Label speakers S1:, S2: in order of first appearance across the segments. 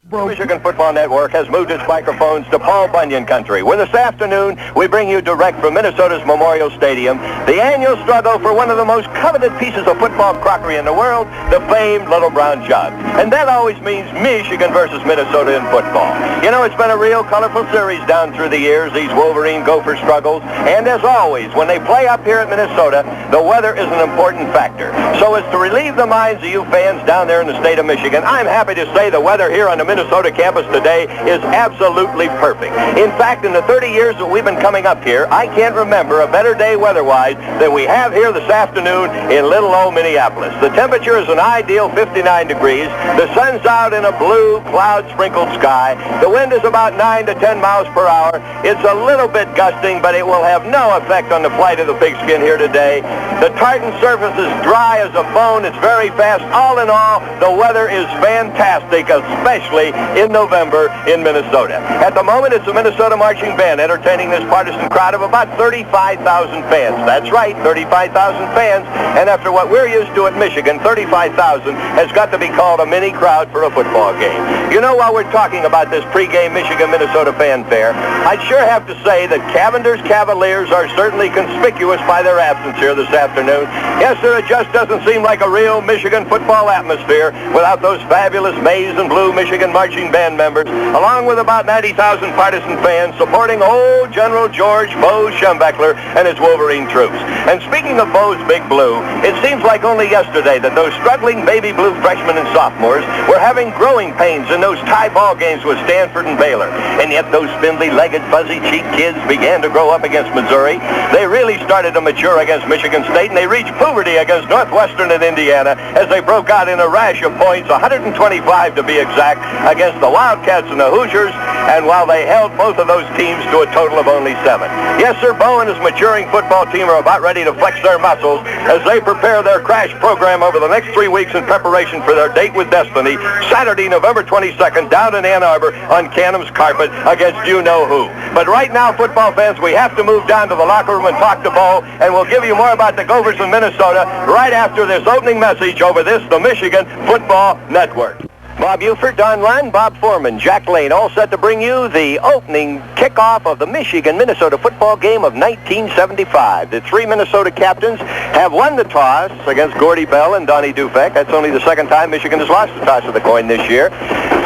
S1: The Michigan Football Network has moved its microphones to Paul Bunyan country, where this afternoon we bring you direct from Minnesota's Memorial Stadium the annual struggle for one of the most coveted pieces of football crockery in the world, the famed Little Brown Jug. And that always means Michigan versus Minnesota in football. You know, it's been a real colorful series down through the years, these Wolverine-Gopher struggles. And as always, when they play up here at Minnesota, the weather is an important factor. So as to relieve the minds of you fans down there in the state of Michigan, I'm happy to say the weather here on the Minnesota campus today is absolutely perfect. In fact, in the 30 years that we've been coming up here, I can't remember a better day weather-wise than we have here this afternoon in little old Minneapolis. The temperature is an ideal 59 degrees. The sun's out in a blue, cloud-sprinkled sky. The wind is about 9 to 10 miles per hour. It's a little bit gusting, but it will have no effect on the flight of the pigskin here today. The tartan surface is dry as a bone. It's very fast. All in all, the weather is fantastic, especially in November in Minnesota. At the moment, it's the Minnesota Marching Band entertaining this partisan crowd of about 35,000 fans. That's right, 35,000 fans. And after what we're used to at Michigan, 35,000 has got to be called a mini crowd for a football game. You know, while we're talking about this pregame Michigan-Minnesota fanfare, I'd sure have to say that Cavender's Cavaliers are certainly conspicuous by their absence here this afternoon. Yes, sir, it just doesn't seem like a real Michigan football atmosphere without those fabulous maize and blue Michigan Marching Band members, along with about 90,000 partisan fans supporting old General George Bo Schembechler and his Wolverine troops. And speaking of Bo's Big Blue, it seems like only yesterday that those struggling baby blue freshmen and sophomores were having growing pains in those tie ball games with Stanford and Baylor. And yet those spindly-legged, fuzzy-cheeked kids began to grow up against Missouri. They really started to mature against Michigan State, and they reached puberty against Northwestern and Indiana as they broke out in a rash of points, 125 to be exact, against the Wildcats and the Hoosiers, and while they held both of those teams to a total of only 7. Yes, sir, Bo and his maturing football team are about ready to flex their muscles as they prepare their crash program over the next 3 weeks in preparation for their date with destiny, Saturday, November 22nd, down in Ann Arbor on Canham's carpet against you-know-who. But right now, football fans, we have to move down to the locker room and talk to Bo, and we'll give you more about the Gophers in Minnesota right after this opening message over this, the Michigan Football Network. Bob Uford, Don Lund, Bob Foreman, Jack Lane, all set to bring you the opening kickoff of the Michigan-Minnesota football game of 1975. The 3 Minnesota captains have won the toss against Gordy Bell and Donnie Dufek. That's only the second time Michigan has lost the toss of the coin this year.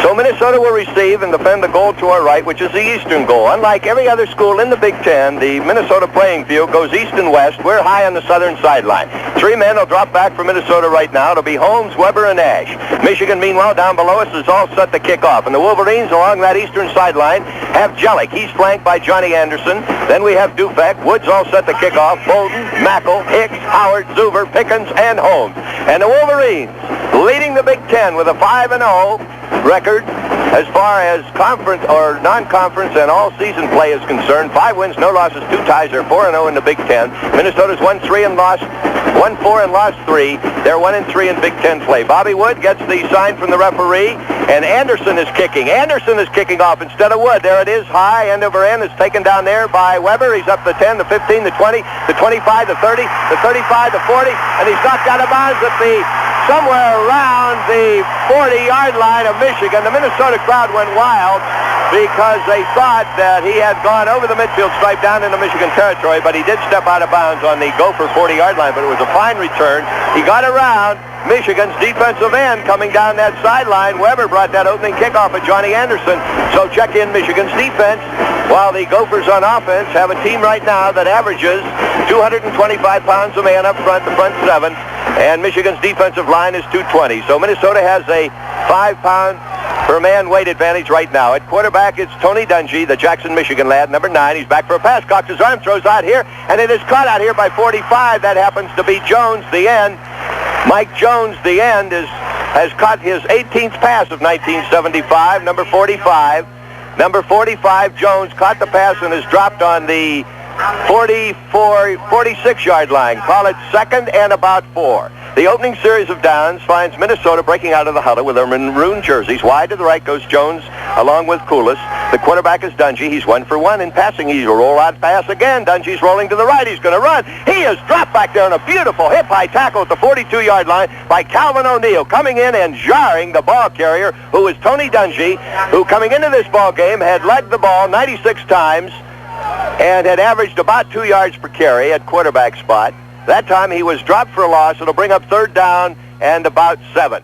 S1: So Minnesota will receive and defend the goal to our right, which is the eastern goal. Unlike every other school in the Big Ten, the Minnesota playing field goes east and west. We're high on the southern sideline. 3 men will drop back for Minnesota right now. It'll be Holmes, Weber, and Ash. Michigan, meanwhile, down below us is all set to kick off. And the Wolverines along that eastern sideline have Jellick. He's flanked by Johnny Anderson. Then we have Dufek. Woods all set to kick off. Bolton, Mackel, Hicks, Howard, Zuber, Pickens, and Holmes. And the Wolverines leading the Big Ten with a 5-0 record as far as conference or non-conference and all-season play is concerned. 5 wins, no losses, 2 ties. They're 4-0 in the Big Ten. Minnesota's won 3 and lost 1-4 and lost 3. They're 1-3 in Big Ten play. Bobby Wood gets the sign from the referee, and Anderson is kicking. Anderson is kicking off instead of Wood. There it is, high, end over end. It's taken down there by Weber. He's up the 10, the 15, the 20, the 25, the 30, the 35, the 40, and he's knocked out of bounds at the somewhere around the 40-yard line of Michigan. The Minnesota crowd went wild because they thought that he had gone over the midfield stripe down into Michigan territory, but he did step out of bounds on the Gopher 40-yard line, but it was a fine return. He got around Michigan's defensive end coming down that sideline. Weber brought that opening kickoff at Johnny Anderson. So check in Michigan's defense, while the Gophers on offense have a team right now that averages 225 pounds a man up front, the front 7, and Michigan's defensive line is 220. So Minnesota has a 5-pound per man weight advantage right now. At quarterback, it's Tony Dungy, the Jackson, Michigan lad, number 9. He's back for a pass. Cocks his arm, throws out here, and it is caught out here by 45. That happens to be Jones, the end. Mike Jones, the end, has caught his 18th pass of 1975, number 45. Number 45, Jones, caught the pass and is dropped on the 46-yard line. Call it second and about 4. The opening series of downs finds Minnesota breaking out of the huddle with their maroon jerseys. Wide to the right goes Jones along with Koulis. The quarterback is Dungy. He's 1 for 1 in passing. He's a roll-out pass again. Dungy's rolling to the right. He's going to run. He is dropped back there on a beautiful hip-high tackle at the 42-yard line by Calvin O'Neill, coming in and jarring the ball carrier, who is Tony Dungy, who coming into this ball game had legged the ball 96 times and had averaged about 2 yards per carry at quarterback spot. That time he was dropped for a loss. It'll bring up 3rd down and about 7.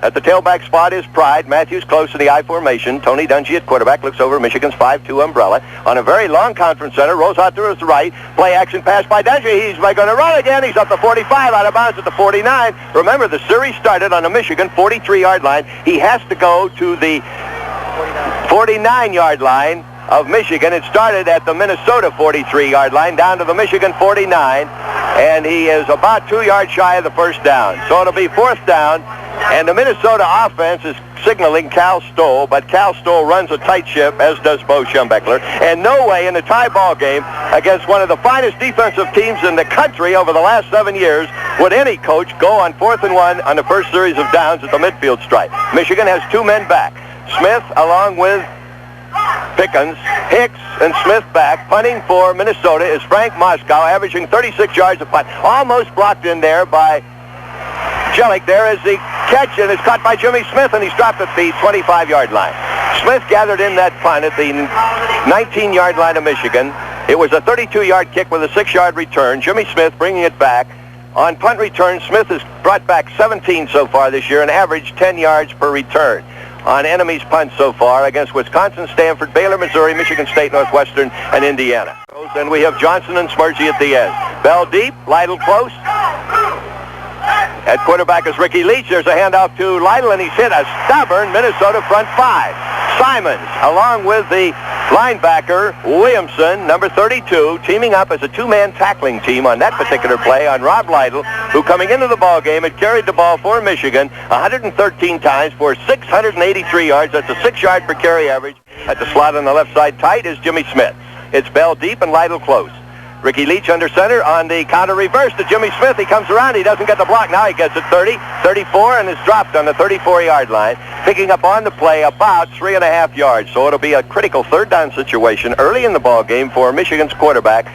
S1: At the tailback spot is Pride. Matthews close to the I formation. Tony Dungy at quarterback looks over Michigan's 5-2 umbrella. On a very long conference center, rolls out to his right. Play action pass by Dungy. He's going to run again. He's up the 45, out of bounds at the 49. Remember, the series started on the Michigan 43-yard line. He has to go to the 49-yard line of Michigan. It started at the Minnesota 43-yard line down to the Michigan 49, and he is about 2 yards shy of the first down. So it'll be 4th down. And the Minnesota offense is signaling Cal Stoll, but Cal Stoll runs a tight ship, as does Bo Schembechler. And no way in a tie ball game against one of the finest defensive teams in the country over the last 7 years would any coach go on 4th and 1 on the first series of downs at the midfield stripe. Michigan has 2 men back. Smith along with Pickens, Hicks, and Smith back. Punting for Minnesota is Frank Moscow, averaging 36 yards a punt. Almost blocked in there by Jellick. There is the catch, and it's caught by Jimmy Smith, and he's dropped at the 25-yard line. Smith gathered in that punt at the 19-yard line of Michigan. It was a 32-yard kick with a 6-yard return. Jimmy Smith bringing it back. On punt return, Smith has brought back 17 so far this year and averaged 10 yards per return. On enemy's punts so far against Wisconsin, Stanford, Baylor, Missouri, Michigan State, Northwestern, and Indiana. And we have Johnson and Smergy at the end. Bell deep, Lytle close. At quarterback is Ricky Leach. There's a handoff to Lytle, and he's hit a stubborn Minnesota front 5. Simons, along with the linebacker, Williamson, number 32, teaming up as a 2-man tackling team on that particular play on Rob Lytle, who coming into the ball game had carried the ball for Michigan 113 times for 683 yards. That's a 6-yard per carry average. At the slot on the left side tight is Jimmy Smith. It's Bell deep and Lytle close. Ricky Leach under center on the counter reverse to Jimmy Smith. He comes around. He doesn't get the block. Now he gets it 30, 34, and is dropped on the 34-yard line, picking up on the play about 3.5 yards. So it'll be a critical 3rd down situation early in the ball game for Michigan's quarterback,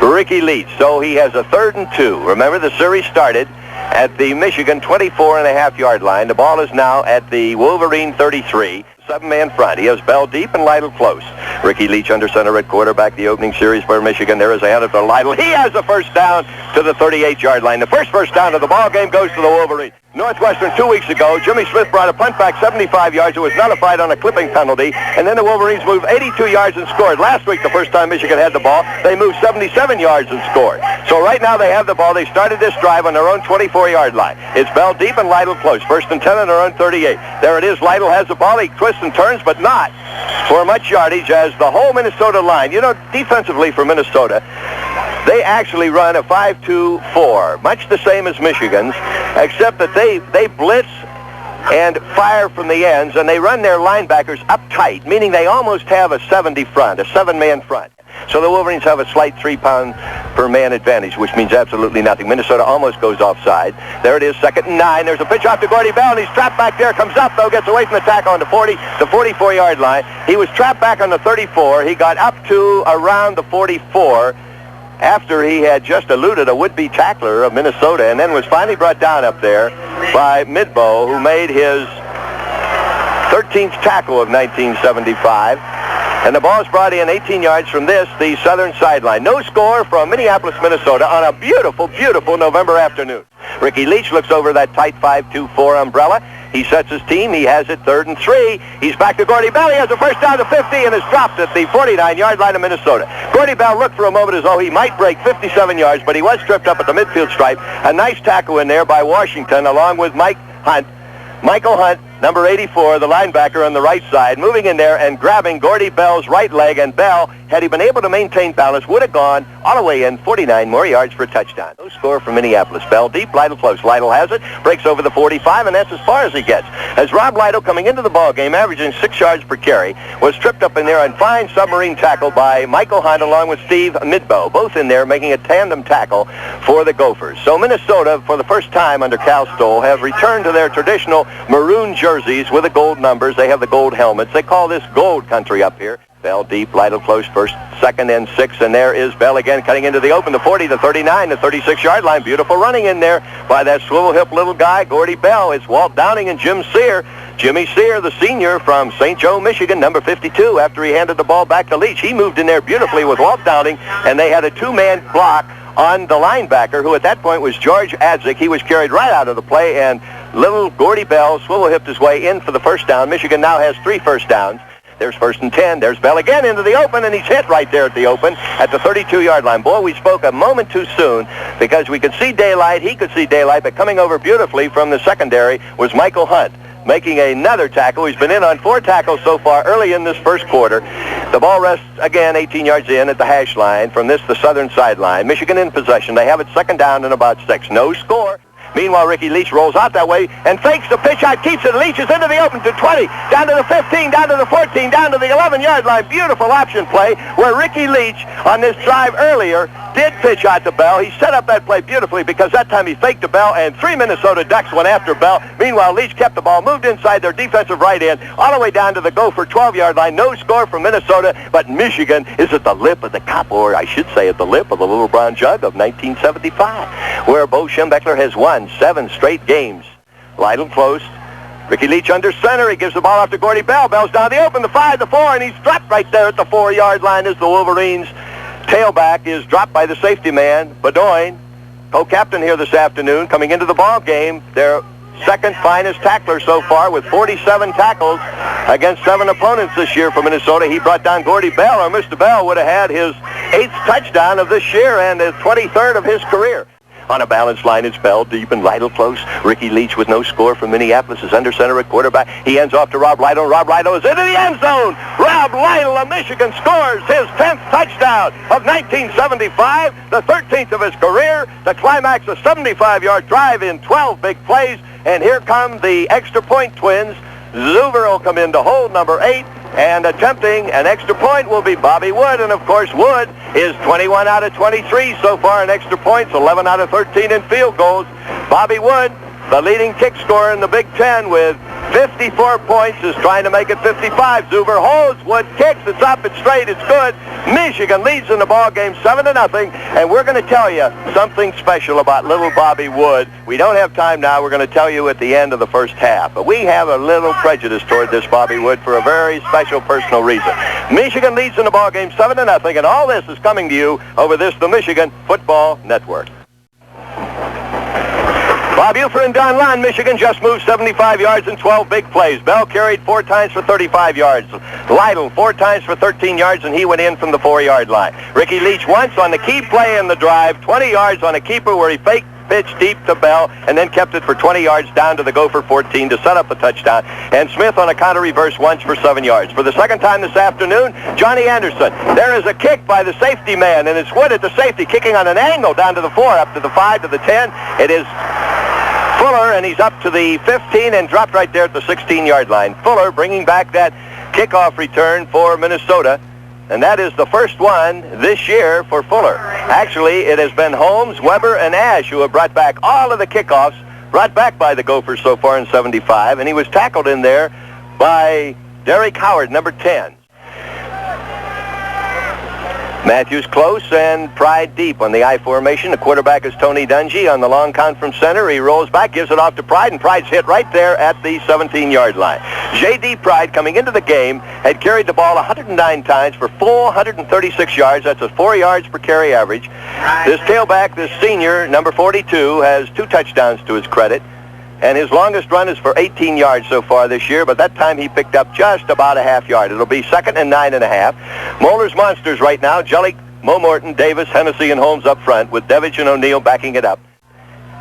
S1: Ricky Leach. So he has a 3rd and 2. Remember, the series started at the Michigan 24.5-yard line. The ball is now at the Wolverine 33. 7-man front. He has Bell deep and Lytle close. Ricky Leach under center at quarterback. The opening series for Michigan. There is a handoff to Lytle. He has the first down to the 38-yard line. The first down of the ball game goes to the Wolverine. Northwestern 2 weeks ago, Jimmy Smith brought a punt back 75 yards. It was nullified on a clipping penalty, and then the Wolverines moved 82 yards and scored. Last week, the first time Michigan had the ball, they moved 77 yards and scored. So right now they have the ball. They started this drive on their own 24-yard line. It's Bell deep and Lytle close. 1st and 10 on their own 38. There it is. Lytle has the ball. He twists and turns, but not for much yardage as the whole Minnesota line. You know, defensively for Minnesota, they actually run a 5-2-4, much the same as Michigan's, except that they blitz and fire from the ends, and they run their linebackers up tight, meaning they almost have a 70 front, a 7-man front. So the Wolverines have a slight 3-pound per man advantage, which means absolutely nothing. Minnesota almost goes offside. There it is, 2nd and 9. There's a pitch off to Gordy Bell, and he's trapped back there. Comes up, though, gets away from the tackle on the 44-yard line. He was trapped back on the 34. He got up to around the 44 after he had just eluded a would-be tackler of Minnesota, and then was finally brought down up there by Midbow, who made his 13th tackle of 1975. And the ball is brought in 18 yards from this, the southern sideline. No score from Minneapolis, Minnesota on a beautiful, beautiful November afternoon. Ricky Leach looks over that tight 5-2-4 umbrella. He sets his team. He has it 3rd and 3. He's back to Gordy Bell. He has a first down to 50 and is dropped at the 49-yard line of Minnesota. Gordy Bell looked for a moment as though he might break 57 yards, but he was tripped up at the midfield stripe. A nice tackle in there by Washington, along with Michael Hunt, number 84, the linebacker on the right side, moving in there and grabbing Gordy Bell's right leg, and Bell had he been able to maintain balance, would have gone all the way in 49 more yards for a touchdown. No score from Minneapolis. Bell deep, Lytle close. Lytle has it, breaks over the 45, and that's as far as he gets. As Rob Lytle, coming into the ball game, averaging 6 yards per carry, was tripped up in there on fine submarine tackle by Michael Hunt along with Steve Midbow, both in there making a tandem tackle for the Gophers. So Minnesota, for the first time under Cal Stoll, have returned to their traditional maroon jerseys with the gold numbers. They have the gold helmets. They call this gold country up here. Bell deep, Lytle close, first, second, and 6, and there is Bell again cutting into the open, the 40, the 39, the 36-yard line. Beautiful running in there by that swivel hip little guy, Gordy Bell. It's Walt Downing and Jim Sear. Jimmy Sear, the senior from St. Joe, Michigan, number 52, after he handed the ball back to Leach. He moved in there beautifully with Walt Downing, and they had a two-man block on the linebacker, who at that point was George Adzik. He was carried right out of the play, and little Gordy Bell swivel-hipped his way in for the first down. Michigan now has 3 first downs. There's 1st and 10. There's Bell again into the open, and he's hit right there at the open at the 32-yard line. Boy, we spoke a moment too soon because we could see daylight. He could see daylight, but coming over beautifully from the secondary was Michael Hunt, making another tackle. He's been in on 4 tackles so far early in this first quarter. The ball rests again 18 yards in at the hash line. From this, the southern sideline. Michigan in possession. They have it 2nd down and about 6. No score. Meanwhile, Ricky Leach rolls out that way and fakes the pitch out, keeps it. Leach is into the open to 20, down to the 15, down to the 14, down to the 11-yard line. Beautiful option play where Ricky Leach on this drive earlier did pitch out to Bell. He set up that play beautifully because that time he faked to Bell, and 3 Minnesota Ducks went after Bell. Meanwhile, Leach kept the ball, moved inside their defensive right end, all the way down to the Gopher 12-yard line. No score from Minnesota, but Michigan is at the lip of the cup, or I should say at the lip of the Little Brown Jug of 1975, where Bo Schembechler has won 7 straight games. Lytle close. Ricky Leach under center. He gives the ball off to Gordy Bell. Bell's down the open, the 5, the 4, and he's dropped right there at the 4-yard line as the Wolverines' tailback is dropped by the safety man, Bedoin, co-captain here this afternoon, coming into the ball game. Their second finest tackler so far with 47 tackles against 7 opponents this year for Minnesota. He brought down Gordy Bell, or Mr. Bell would have had his 8th touchdown of this year and his 23rd of his career. On a balanced line, it's Bell deep and Lytle close. Ricky Leach with no score from Minneapolis is under center at quarterback. He ends off to Rob Lytle. Rob Lytle is into the end zone. Rob Lytle of Michigan scores his 10th touchdown of 1975, the 13th of his career, to climax a 75-yard drive in 12 big plays. And here come the extra point twins. Zuber will come in to hold number 8, and attempting an extra point will be Bobby Wood. And of course, Wood is 21 out of 23 so far in extra points, 11 out of 13 in field goals. Bobby Wood, the leading kick scorer in the Big Ten with 54 points, is trying to make it 55. Zuber holds, Wood kicks, it's up, it's straight, it's good. Michigan leads in the ball game 7-0, and we're going to tell you something special about little Bobby Wood. We don't have time now. We're going to tell you at the end of the first half. But we have a little prejudice toward this Bobby Wood for a very special personal reason. Michigan leads in the ball game 7-0, and all this is coming to you over this, the Michigan Football Network. Bob Ufer and Don Lund, Michigan just moved 75 yards in 12 big plays. Bell carried 4 times for 35 yards. Lytle 4 times for 13 yards, and he went in from the 4-yard line. Ricky Leach once on the key play in the drive, 20 yards on a keeper where he faked pitch deep to Bell and then kept it for 20 yards down to the Gopher 14 to set up the touchdown. And Smith on a counter reverse once for 7 yards. For the second time this afternoon, Johnny Anderson. There is a kick by the safety man, and it's Wood at the safety, kicking on an angle down to the 4, up to the 5, to the 10. It is Fuller, and he's up to the 15 and dropped right there at the 16-yard line. Fuller bringing back that kickoff return for Minnesota, and that is the first one this year for Fuller. Actually, it has been Holmes, Weber, and Ash who have brought back all of the kickoffs brought back by the Gophers so far in 75, and he was tackled in there by Derek Howard, number 10. Matthews close and Pride deep on the I formation. The quarterback is Tony Dungy on the long count from center. He rolls back, gives it off to Pride, and Pride's hit right there at the 17-yard line. J.D. Pride, coming into the game, had carried the ball 109 times for 436 yards. That's a 4 yards per carry average. This tailback, this senior, number 42, has 2 touchdowns to his credit. And his longest run is for 18 yards so far this year, but that time he picked up just about a half yard. It'll be 2nd and 9.5. Moeller's Monsters right now, Jellick, Mo Morton, Davis, Hennessy, and Holmes up front, with Devich and O'Neill backing it up.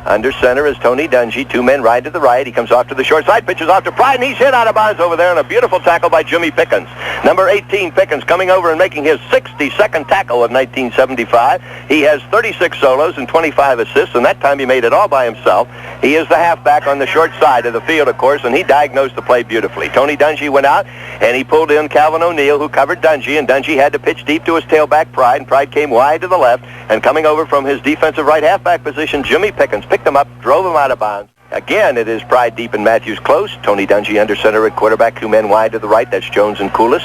S1: Under center is Tony Dungy. Two men ride to the right. He comes off to the short side, pitches off to Pride, and he's hit out of bounds over there on a beautiful tackle by Jimmy Pickens. Number 18, Pickens, coming over and making his 62nd tackle of 1975. He has 36 solos and 25 assists, and that time he made it all by himself. He is the halfback on the short side of the field, of course, and he diagnosed the play beautifully. Tony Dungy went out, and he pulled in Calvin O'Neill, who covered Dungy, and Dungy had to pitch deep to his tailback Pride, and Pride came wide to the left, and coming over from his defensive right halfback position, Jimmy Pickens picked him up, drove him out of bounds. Again, it is Pride deep and Matthews close. Tony Dungy under center at quarterback. Two men wide to the right. That's Jones and Coulis.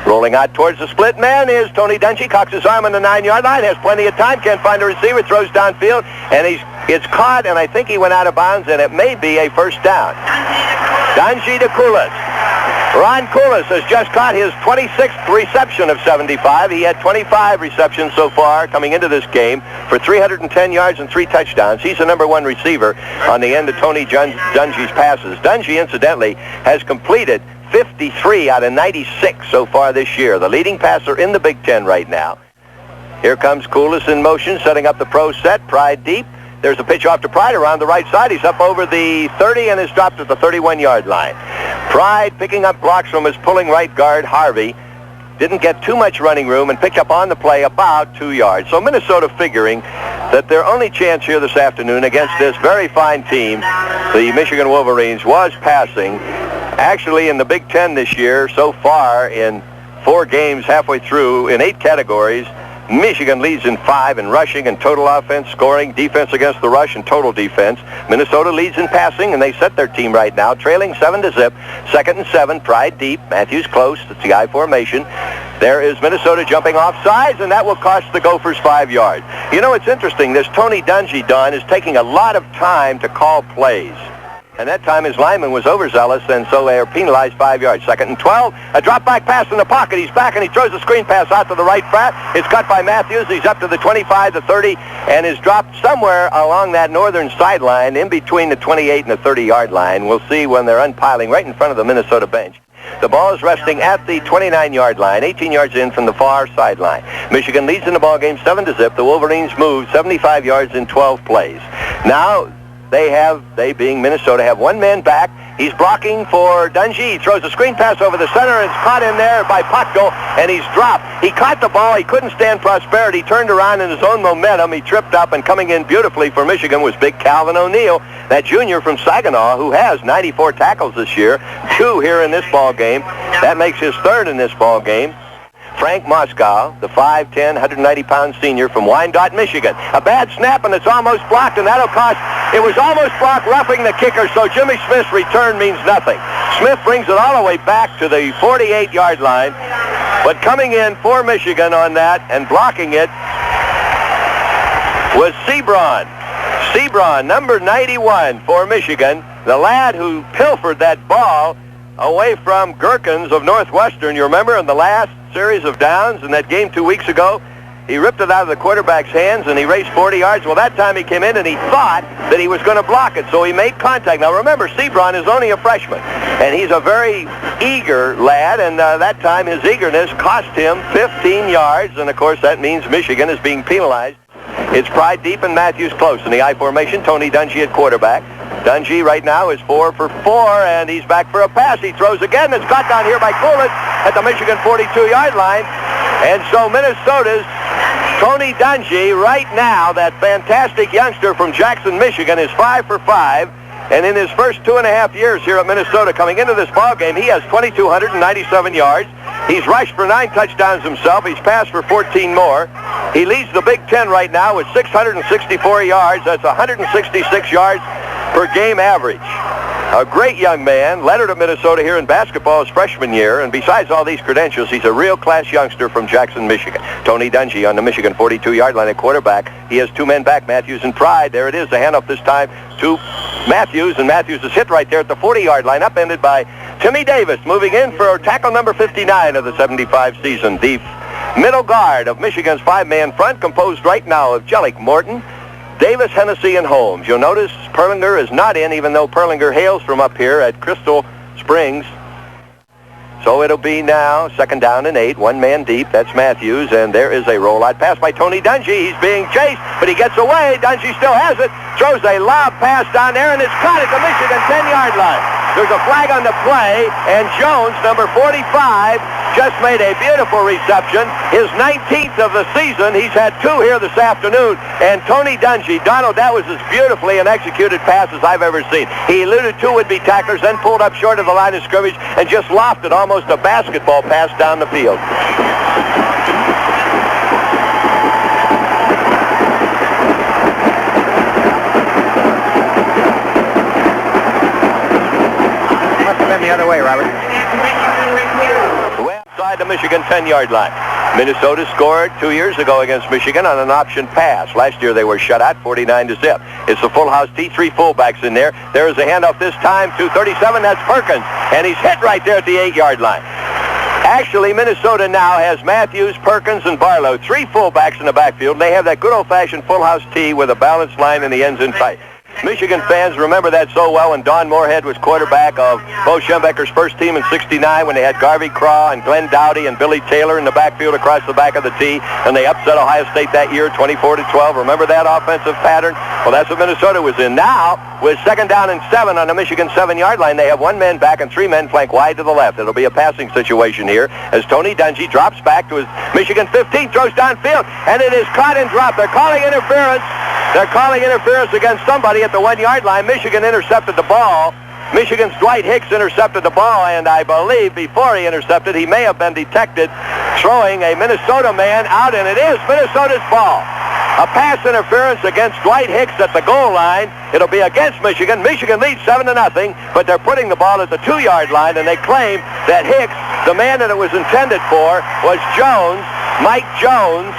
S1: Rolling out towards the split man is Tony Dungy. Cocks his arm on the 9-yard line. Has plenty of time. Can't find a receiver. Throws downfield. And it's caught, and I think he went out of bounds, and it may be a first down. Dungy to Coulis. Ron Coulis has just caught his 26th reception of 75. He had 25 receptions so far coming into this game for 310 yards and 3 touchdowns. He's the number 1 receiver on the end of Tony Dungy's passes. Dungy, incidentally, has completed 53 out of 96 so far this year. The leading passer in the Big Ten right now. Here comes Coulis in motion, setting up the pro set. Pride deep. There's a pitch off to Pride around the right side. He's up over the 30 and is dropped at the 31-yard line. Pride picking up blocks from his pulling right guard, Harvey. Didn't get too much running room and picked up on the play about 2 yards. So Minnesota figuring that their only chance here this afternoon against this very fine team, the Michigan Wolverines, was passing. Actually, in the Big Ten this year, so far in 4 games halfway through in 8 categories, Michigan leads in 5 in rushing and total offense, scoring, defense against the rush, and total defense. Minnesota leads in passing, and they set their team right now, trailing 7-0. 2nd and 7, Pride deep, Matthews close. It's the I formation. There is Minnesota jumping off sides, and that will cost the Gophers 5 yards. You know, it's interesting. This Tony Dungy, Don, is taking a lot of time to call plays. And that time his lineman was overzealous, and so they are penalized 5 yards. 2nd and 12, a drop-back pass in the pocket. He's back, and he throws a screen pass out to the right flat. It's cut by Matthews. He's up to the 25, the 30, and is dropped somewhere along that northern sideline in between the 28 and the 30-yard line. We'll see when they're unpiling right in front of the Minnesota bench. The ball is resting at the 29-yard line, 18 yards in from the far sideline. Michigan leads in the ballgame 7-0. The Wolverines move 75 yards in 12 plays. Now, they being Minnesota, have 1 man back. He's blocking for Dungy. He throws a screen pass over the center, and it's caught in there by Potko, and he's dropped. He caught the ball. He couldn't stand Prosperity. Turned around in his own momentum. He tripped up, and coming in beautifully for Michigan was big Calvin O'Neill, that junior from Saginaw, who has 94 tackles this year, 2 here in this ball game. That makes his 3rd in this ball game. Frank Moscow, the 5'10", 190-pound senior from Wyandotte, Michigan. A bad snap, and it's almost blocked, and that'll cost. It was almost blocked, roughing the kicker, so Jimmy Smith's return means nothing. Smith brings it all the way back to the 48-yard line, but coming in for Michigan on that and blocking it was Sebron. Sebron, number 91 for Michigan, the lad who pilfered that ball away from Gherkins of Northwestern. You remember in the last series of downs in that game 2 weeks ago, he ripped it out of the quarterback's hands and he raced 40 yards. Well, that time he came in and he thought that he was going to block it, so he made contact. Now remember, Sebron is only a freshman, and he's a very eager lad, and that time his eagerness cost him 15 yards, and of course that means Michigan is being penalized. It's Pride deep and Matthews close in the I formation. Tony Dungy at quarterback. Dungy right now is 4 for 4, and he's back for a pass. He throws again. It's caught down here by Coulis at the Michigan 42-yard line. And so Minnesota's Tony Dungy right now, that fantastic youngster from Jackson, Michigan, is 5 for 5. And in his first 2.5 years here at Minnesota, coming into this ball game, he has 2,297 yards. He's rushed for 9 touchdowns himself. He's passed for 14 more. He leads the Big Ten right now with 664 yards. That's 166 yards per game average. A great young man, lettered at Minnesota here in basketball his freshman year, and besides all these credentials, he's a real-class youngster from Jackson, Michigan. Tony Dungy on the Michigan 42-yard line at quarterback. He has 2 men back, Matthews and Pride. There it is, the handoff this time to Matthews, and Matthews is hit right there at the 40-yard line, upended by Timmy Davis, moving in for tackle number 59 of the 75 season. The middle guard of Michigan's 5-man front, composed right now of Jellick, Morton, Davis, Hennessy, and Holmes. You'll notice Perlinger is not in, even though Perlinger hails from up here at Crystal Springs. So it'll be now 2nd down and 8, one man deep. That's Matthews, and there is a rollout pass by Tony Dungy. He's being chased, but he gets away. Dungy still has it, throws a lob pass down there, and it's caught at the Michigan 10-yard line. There's a flag on the play, and Jones, number 45, just made a beautiful reception. His 19th of the season. He's had 2 here this afternoon. And Tony Dungy, Donald, that was as beautifully an executed pass as I've ever seen. He eluded 2 would-be tacklers, then pulled up short of the line of scrimmage and just lofted almost a basketball pass down the field. The other way, Robert. Well, inside the Michigan 10-yard line. Minnesota scored 2 years ago against Michigan on an option pass. Last year they were shut out 49-0. It's the full house T, 3 fullbacks in there. There is a handoff this time to 37. That's Perkins, and he's hit right there at the 8-yard line. Actually, Minnesota now has Matthews, Perkins, and Barlow, 3 fullbacks in the backfield. They have that good old-fashioned full house T with a balanced line and the ends in tight. Michigan fans remember that so well when Don Moorhead was quarterback of Bo Schembechler's first team in '69 when they had Garvey Craw and Glenn Dowdy and Billy Taylor in the backfield across the back of the tee, and they upset Ohio State that year 24-12. Remember that offensive pattern? Well, that's what Minnesota was in. Now, with 2nd down and 7 on the Michigan 7-yard line, they have 1 man back and 3 men flank wide to the left. It'll be a passing situation here as Tony Dungy drops back to his Michigan 15, throws downfield, and it is caught and dropped. They're calling interference. They're calling interference against somebody at the 1-yard line. Michigan intercepted the ball. Michigan's Dwight Hicks intercepted the ball, and I believe before he intercepted, he may have been detected throwing a Minnesota man out, and it is Minnesota's ball. A pass interference against Dwight Hicks at the goal line. It'll be against Michigan. Michigan leads 7-0, but they're putting the ball at the 2-yard line, and they claim that Hicks, the man that it was intended for, was Jones, Mike Jones.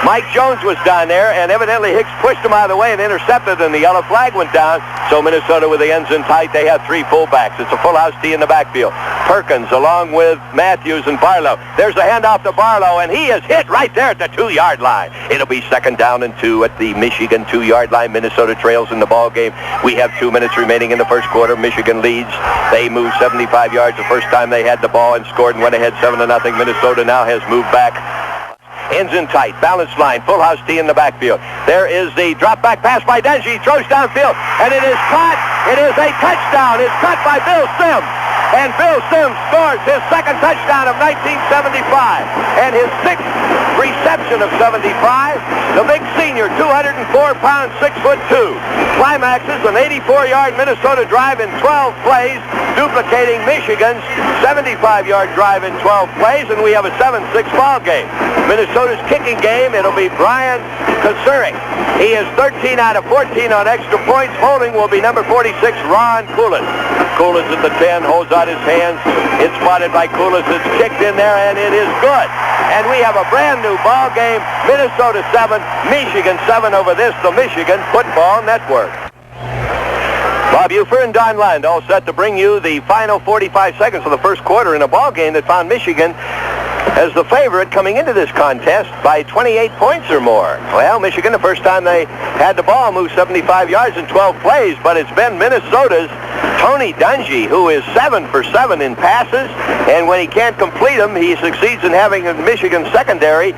S1: Mike Jones was down there, and evidently Hicks pushed him out of the way and intercepted, and the yellow flag went down. So Minnesota with the ends in tight, they have 3 fullbacks. It's a full house T in the backfield. Perkins along with Matthews and Barlow. There's a handoff to Barlow, and he is hit right there at the 2-yard line. It'll be 2nd down and 2 at the Michigan 2-yard line. Minnesota trails in the ball game. We have 2 minutes remaining in the first quarter. Michigan leads. They moved 75 yards the first time they had the ball and scored and went ahead 7-0. Minnesota now has moved back. Ends in tight, balanced line, full house T in the backfield. There is the drop back pass by Dungy, throws downfield, and it is caught. It is a touchdown. It's caught by Bill Sims. And Bill Sims scores his 2nd touchdown of 1975 and his 6th reception of 75. The big senior, 204 pounds, 6'2". Climaxes an 84-yard Minnesota drive in 12 plays, duplicating Michigan's 75-yard drive in 12 plays, and we have a 7-6 ball game. Minnesota's kicking game, it'll be Brian Kosurik. He is 13 out of 14 on extra points. Holding will be number 46, Ron Koulis. Koulis at the 10, holds out his hands. It's spotted by Koulis. It's kicked in there, and it is good. And we have a brand new ball game. Minnesota 7, Michigan 7 over this, the Michigan Football Network. Bob Ufer and Don Land all set to bring you the final 45 seconds of the first quarter in a ball game that found Michigan as the favorite coming into this contest by 28 points or more. Well, Michigan, the first time they had the ball, moved 75 yards in 12 plays, but it's been Minnesota's Tony Dungy, who is 7 for 7 in passes, and when he can't complete them, he succeeds in having Michigan secondary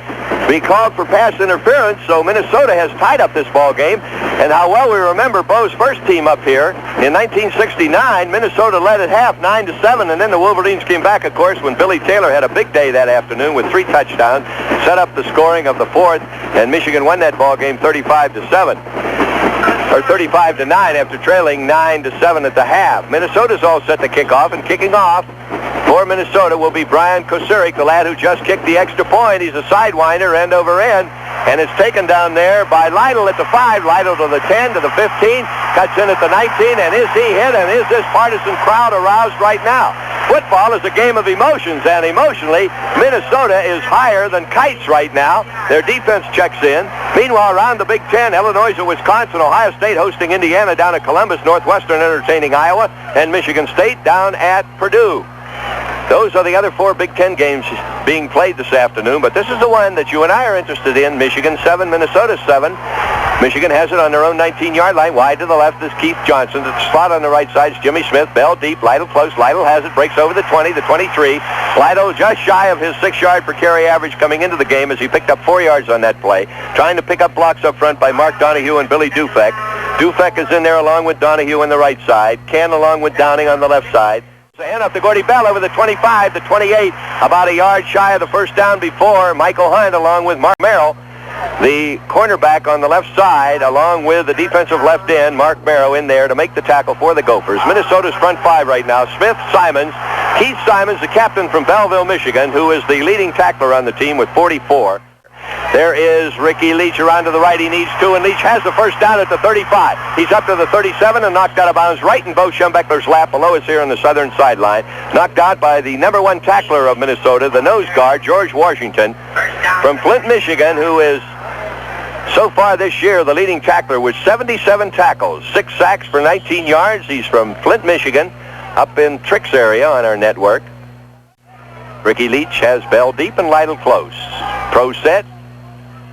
S1: be called for pass interference, so Minnesota has tied up this ball game. And how well we remember Bo's first team up here in 1969, Minnesota led at half 9-7, and then the Wolverines came back, of course, when Billy Taylor had a big day that afternoon with 3 touchdowns, set up the scoring of the 4th, and Michigan won that ball game 35-7. Or 35-9 after trailing 9-7 at the half. Minnesota's all set to kick off, and kicking off for Minnesota will be Brian Kosurik, the lad who just kicked the extra point. He's a sidewinder, end over end, and it's taken down there by Lytle at the 5, Lytle to the 10, to the 15, cuts in at the 19, and is he hit, and is this partisan crowd aroused right now? Football is a game of emotions, and emotionally, Minnesota is higher than kites right now. Their defense checks in. Meanwhile, around the Big Ten, Illinois at Wisconsin, Ohio State hosting Indiana down at Columbus, Northwestern entertaining Iowa, and Michigan State down at Purdue. Those are the other 4 Big Ten games being played this afternoon, but this is the one that you and I are interested in. Michigan 7, Minnesota 7. Michigan has it on their own 19-yard line. Wide to the left is Keith Johnson. The slot on the right side is Jimmy Smith. Bell deep. Lytle close. Lytle has it. Breaks over the 20, the 23. Lytle just shy of his 6-yard per carry average coming into the game as he picked up 4 yards on that play. Trying to pick up blocks up front by Mark Donahue and Billy Dufek. Dufek is in there along with Donahue on the right side. Ken along with Downing on the left side. So hand off to Gordy Bell over the 25, the 28. About a yard shy of the first down before. Michael Hunt along with Mark Merrill. The cornerback on the left side, along with the defensive left end, Mark Merrow, in there to make the tackle for the Gophers. Minnesota's front five right now. Smith, Simons, Keith Simons, the captain from Belleville, Michigan, who is the leading tackler on the team with 44. There is Ricky Leach around to the right. He needs two, and Leach has the first down at the 35. He's up to the 37 and knocked out of bounds right in Bo Schembechler's lap below us here on the southern sideline. Knocked out by the number one tackler of Minnesota, the nose guard, George Washington, from Flint, Michigan, who is so far this year the leading tackler with 77 tackles, 6 sacks for 19 yards. He's from Flint, Michigan, up in Tricks area on our network. Ricky Leach has Bell deep and Lytle close. Pro set.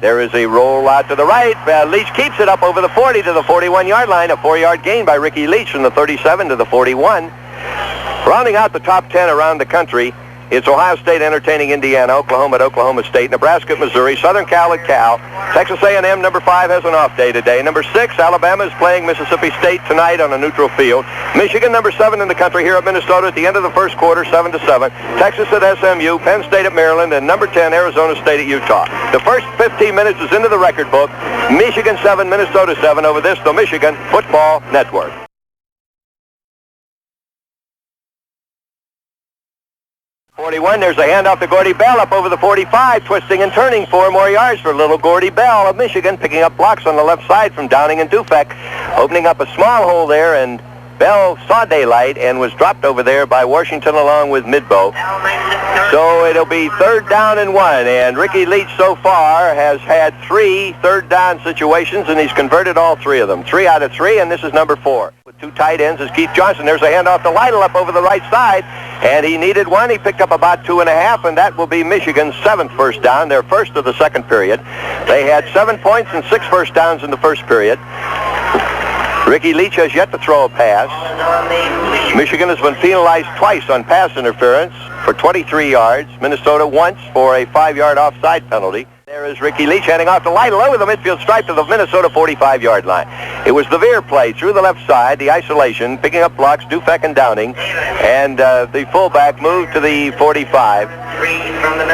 S1: There is a roll out to the right. Leach keeps it up over the 40 to the 41-yard line. A 4-yard gain by Ricky Leach from the 37 to the 41. Rounding out the top 10 around the country, it's Ohio State entertaining Indiana, Oklahoma at Oklahoma State, Nebraska at Missouri, Southern Cal at Cal. Texas A&M, number 5, has an off day today. Number 6, Alabama is playing Mississippi State tonight on a neutral field. Michigan, number 7 in the country here at Minnesota at the end of the first quarter, 7-7. Texas at SMU, Penn State at Maryland, and number 10, Arizona State at Utah. The first 15 minutes is into the record book. Michigan 7, Minnesota 7 over this, the Michigan Football Network. 41, there's a handoff to Gordy Bell up over the 45, twisting and turning 4 more yards for little Gordy Bell of Michigan, picking up blocks on the left side from Downing and Dufek, opening up a small hole there, and Bell saw daylight and was dropped over there by Washington along with Midbow. So it'll be 3rd down and 1, and Ricky Leach so far has had 3 third down situations, and he's converted all 3 of them. 3 out of 3, and this is number 4. With 2 tight ends is Keith Johnson. There's a handoff to Lytle up over the right side, and he needed 1. He picked up about 2.5, and that will be Michigan's 7th first down, their first of the second period. They had 7 points and 6 first downs in the first period. Ricky Leach has yet to throw a pass. Michigan has been penalized twice on pass interference for 23 yards. Minnesota once for a 5-yard offside penalty. There is Ricky Leach handing off to Lytle over the midfield stripe to the Minnesota 45-yard line. It was the veer play through the left side, the isolation, picking up blocks, Dufek and Downing, and the fullback moved to the 45.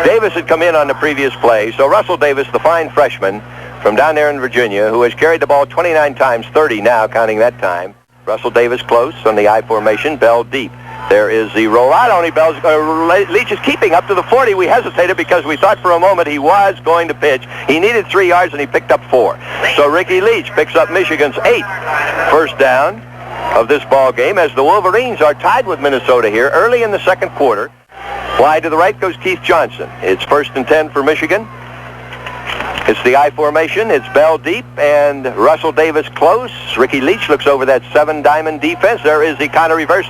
S1: Davis had come in on the previous play, so Russell Davis, the fine freshman from down there in Virginia, who has carried the ball 29 times, 30 now, counting that time. Russell Davis close on the I formation, Bell deep. There is the rollout. Only Leach is keeping up to the 40. We hesitated because we thought for a moment he was going to pitch. He needed 3 yards, and he picked up 4. So Ricky Leach picks up Michigan's 8th first down of this ball game as the Wolverines are tied with Minnesota here early in the second quarter. Wide to the right goes Keith Johnson. It's 1st and 10 for Michigan. It's the I formation. It's Bell deep and Russell Davis close. Ricky Leach looks over that 7-diamond defense. There is the counter reverse.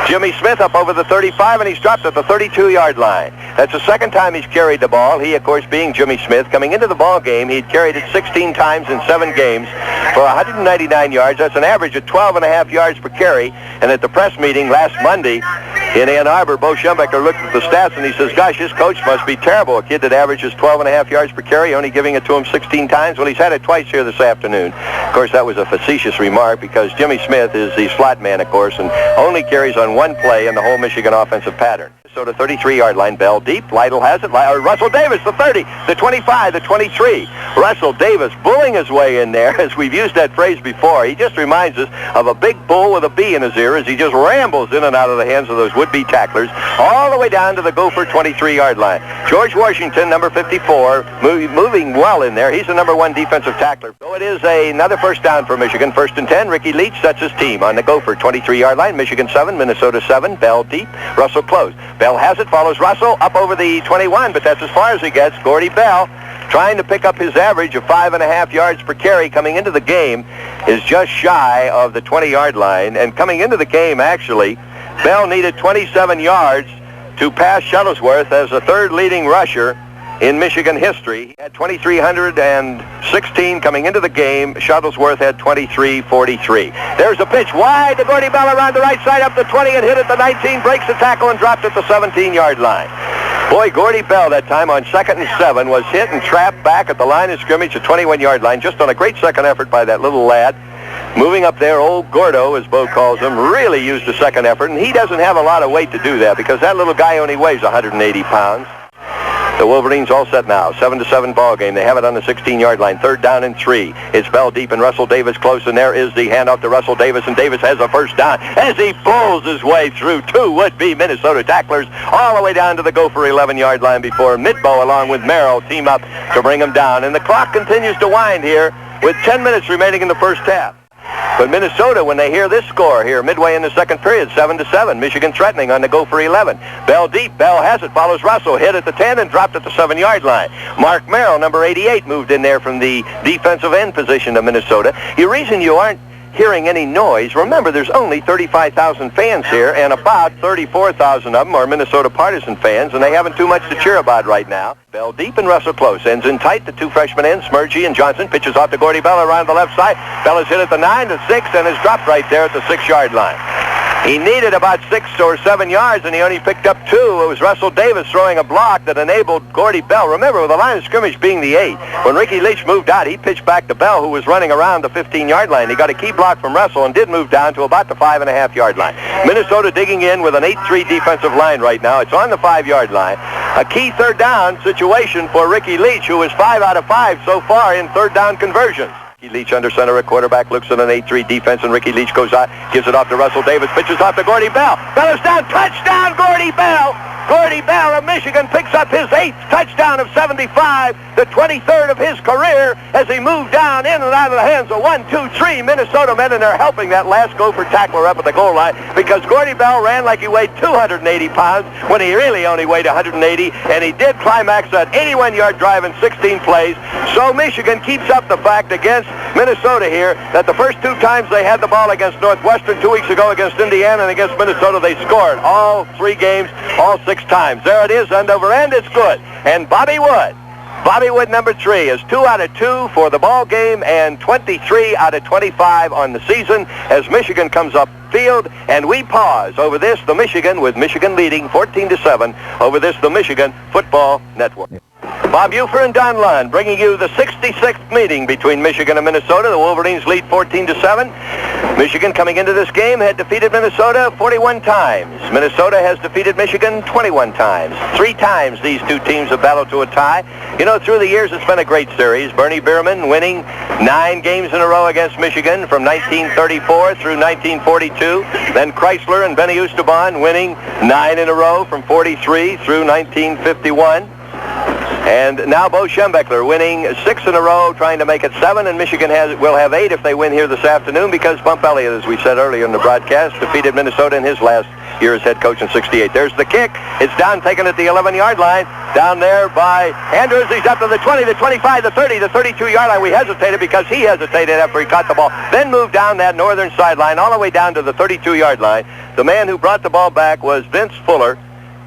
S1: Jimmy Smith up over the 35, and he's dropped at the 32-yard line. That's the second time he's carried the ball. He, of course, being Jimmy Smith. Coming into the ball game, he'd carried it 16 times in 7 games for 199 yards. That's an average of 12.5 yards per carry. And at the press meeting last Monday in Ann Arbor, Bo Schembechler looked at the stats, and he says, gosh, his coach must be terrible. A kid that averages 12.5 yards per carry, only giving it to him 16 times. Well, he's had it twice here this afternoon. Of course, that was a facetious remark because Jimmy Smith is the slot man, of course, and only carries on 1 play in the whole Michigan offensive pattern. So the 33-yard line, Bell deep. Lytle has it. Russell Davis, the 30, the 25, the 23. Russell Davis bulling his way in there, as we've used that phrase before. He just reminds us of a big bull with a bee in his ear as he just rambles in and out of the hands of those would-be tacklers all the way down to the Gopher 23-yard line. George Washington, number 54, moving well in there. He's the number 1 defensive tackler. So it is another first down for Michigan. 1st and 10. Ricky Leach sets his team on the Gopher 23-yard line. Michigan 7, Minnesota 7. Bell deep. Russell close. Bell has it, follows Russell up over the 21, but that's as far as he gets. Gordy Bell, trying to pick up his average of 5.5 yards per carry coming into the game, is just shy of the 20-yard line. And coming into the game, actually, Bell needed 27 yards to pass Shuttlesworth as the 3rd leading rusher in Michigan history. He had 2,316 coming into the game. Shuttlesworth had 2,343. There's a pitch wide to Gordy Bell around the right side up the 20 and hit at the 19, breaks the tackle and dropped at the 17-yard line. Boy, Gordy Bell that time on 2nd and 7 was hit and trapped back at the line of scrimmage, the 21-yard line, just on a great second effort by that little lad. Moving up there, old Gordo, as Bo calls him, really used a second effort, and he doesn't have a lot of weight to do that because that little guy only weighs 180 pounds. The Wolverines all set now. 7-7 ball game. They have it on the 16-yard line. 3rd down and 3. It's Bell deep and Russell Davis close, and there is the handoff to Russell Davis, and Davis has a first down as he pulls his way through 2 would-be Minnesota tacklers all the way down to the Gopher 11-yard line before Midbow along with Merrill team up to bring him down. And the clock continues to wind here with 10 minutes remaining in the first half. But Minnesota, when they hear this score here, midway in the second period, 7-7, Michigan threatening on the Gopher 11. Bell deep, Bell has it, follows Russell, hit at the 10 and dropped at the 7-yard line. Mark Merrill, number 88, moved in there from the defensive end position of Minnesota. The reason you aren't hearing any noise, remember there's only 35,000 fans here, and about 34,000 of them are Minnesota partisan fans, and they haven't too much to cheer about right now. Bell deep and Russell close. Ends in tight. The 2 freshmen ends, Smergy and Johnson. Pitches off to Gordy Bell around the left side. Bell is hit at the 9, the 6, and is dropped right there at the 6-yard line. He needed about 6 or 7 yards, and he only picked up 2. It was Russell Davis throwing a block that enabled Gordy Bell. Remember, with the line of scrimmage being the 8, when Ricky Leach moved out, he pitched back to Bell, who was running around the 15-yard line. He got a key block from Russell and did move down to about the 5.5-yard line. Minnesota digging in with an 8-3 defensive line right now. It's on the 5-yard line. A key 3rd down situation for Ricky Leach, who is 5 out of 5 so far in 3rd down conversions. Ricky Leach under center at quarterback, looks at an 8-3 defense, and Ricky Leach goes out, gives it off to Russell Davis, pitches off to Gordy Bell. Bell is down, touchdown, Gordy Bell! Gordy Bell of Michigan picks up his 8th touchdown of 75, the 23rd of his career, as he moved down in and out of the hands of 1, 2, 3 Minnesota men, and they're helping that last Gopher tackler up at the goal line because Gordy Bell ran like he weighed 280 pounds when he really only weighed 180, and he did climax that 81-yard drive in 16 plays. So Michigan keeps up the fact against Minnesota here that the first 2 times they had the ball against Northwestern 2 weeks ago, against Indiana, and against Minnesota, they scored all 3 games, all 6 times. There it is, end over end. It's good. And Bobby Wood, number 3, is 2 out of 2 for the ball game and 23 out of 25 on the season as Michigan comes up field, and we pause over this, the Michigan, with Michigan leading 14-7 over this, the Michigan Football Network. Bob Ufer and Don Lund bringing you the 66th meeting between Michigan and Minnesota. The Wolverines lead 14-7. Michigan coming into this game had defeated Minnesota 41 times. Minnesota has defeated Michigan 21 times. 3 times these 2 teams have battled to a tie. You know, through the years it's been a great series. Bernie Bierman winning 9 games in a row against Michigan from 1934 through 1942. Then Chrysler and Benny Esteban winning 9 in a row from 43 through 1951. And now Bo Schembechler winning 6 in a row, trying to make it 7, and Michigan will have 8 if they win here this afternoon, because Bump Elliott, as we said earlier in the broadcast, defeated Minnesota in his last year as head coach in '68. There's the kick. It's down, taken at the 11-yard line. Down there by Andrews. He's up to the 20, the 25, the 30, the 32-yard line. We hesitated because he hesitated after he caught the ball. Then moved down that northern sideline all the way down to the 32-yard line. The man who brought the ball back was Vince Fuller,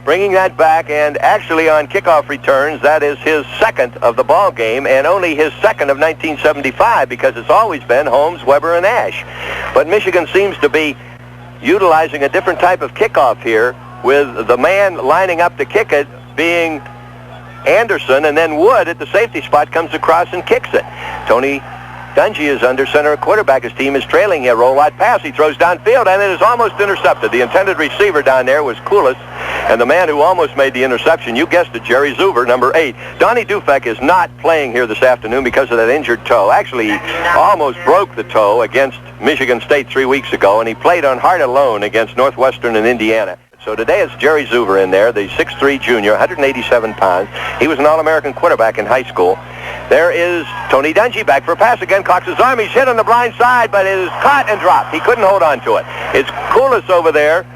S1: bringing that back, and actually on kickoff returns, that is his 2nd of the ball game, and only his 2nd of 1975, because it's always been Holmes, Weber, and Ash. But Michigan seems to be utilizing a different type of kickoff here, with the man lining up to kick it being Anderson, and then Wood at the safety spot comes across and kicks it. Tony Dungy is under center at quarterback. His team is trailing a roll-out pass. He throws downfield, and it is almost intercepted. The intended receiver down there was Koulis, and the man who almost made the interception, you guessed it, Jerry Zuber, number 8. Donnie Dufek is not playing here this afternoon because of that injured toe. Actually, he almost broke the toe against Michigan State 3 weeks ago, and he played on heart alone against Northwestern and Indiana. So today it's Jerry Zuber in there, the 6'3 junior, 187 pounds. He was an All-American quarterback in high school. There is Tony Dungy back for a pass again. Cocks his arm. He's hit on the blind side, but it is caught and dropped. He couldn't hold on to it. It's Koulis over there.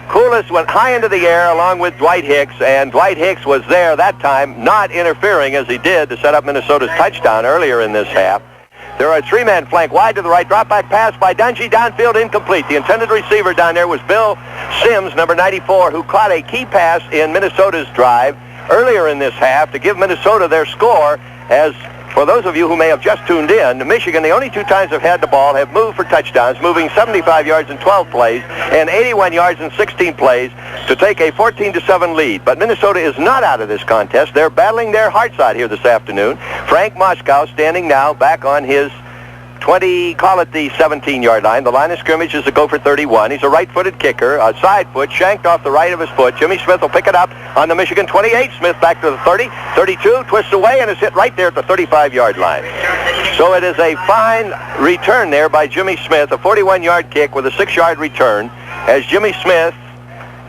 S1: Koulis went high into the air along with Dwight Hicks, and Dwight Hicks was there that time, not interfering as he did to set up Minnesota's touchdown earlier in this half. There are a 3-man flank wide to the right. Drop back pass by Dungy. Downfield incomplete. The intended receiver down there was Bill Sims, number 94, who caught a key pass in Minnesota's drive earlier in this half to give Minnesota their score. As for those of you who may have just tuned in, Michigan, the only 2 times they've had the ball, have moved for touchdowns, moving 75 yards in 12 plays and 81 yards in 16 plays to take a 14-7 lead. But Minnesota is not out of this contest. They're battling their hearts out here this afternoon. Frank Moskow standing now back on his 20, call it the 17-yard line. The line of scrimmage is a Gopher 31. He's a right-footed kicker, a side foot, shanked off the right of his foot. Jimmy Smith will pick it up on the Michigan 28. Smith back to the 30, 32, twists away, and is hit right there at the 35-yard line. So it is a fine return there by Jimmy Smith, a 41-yard kick with a 6-yard return, as Jimmy Smith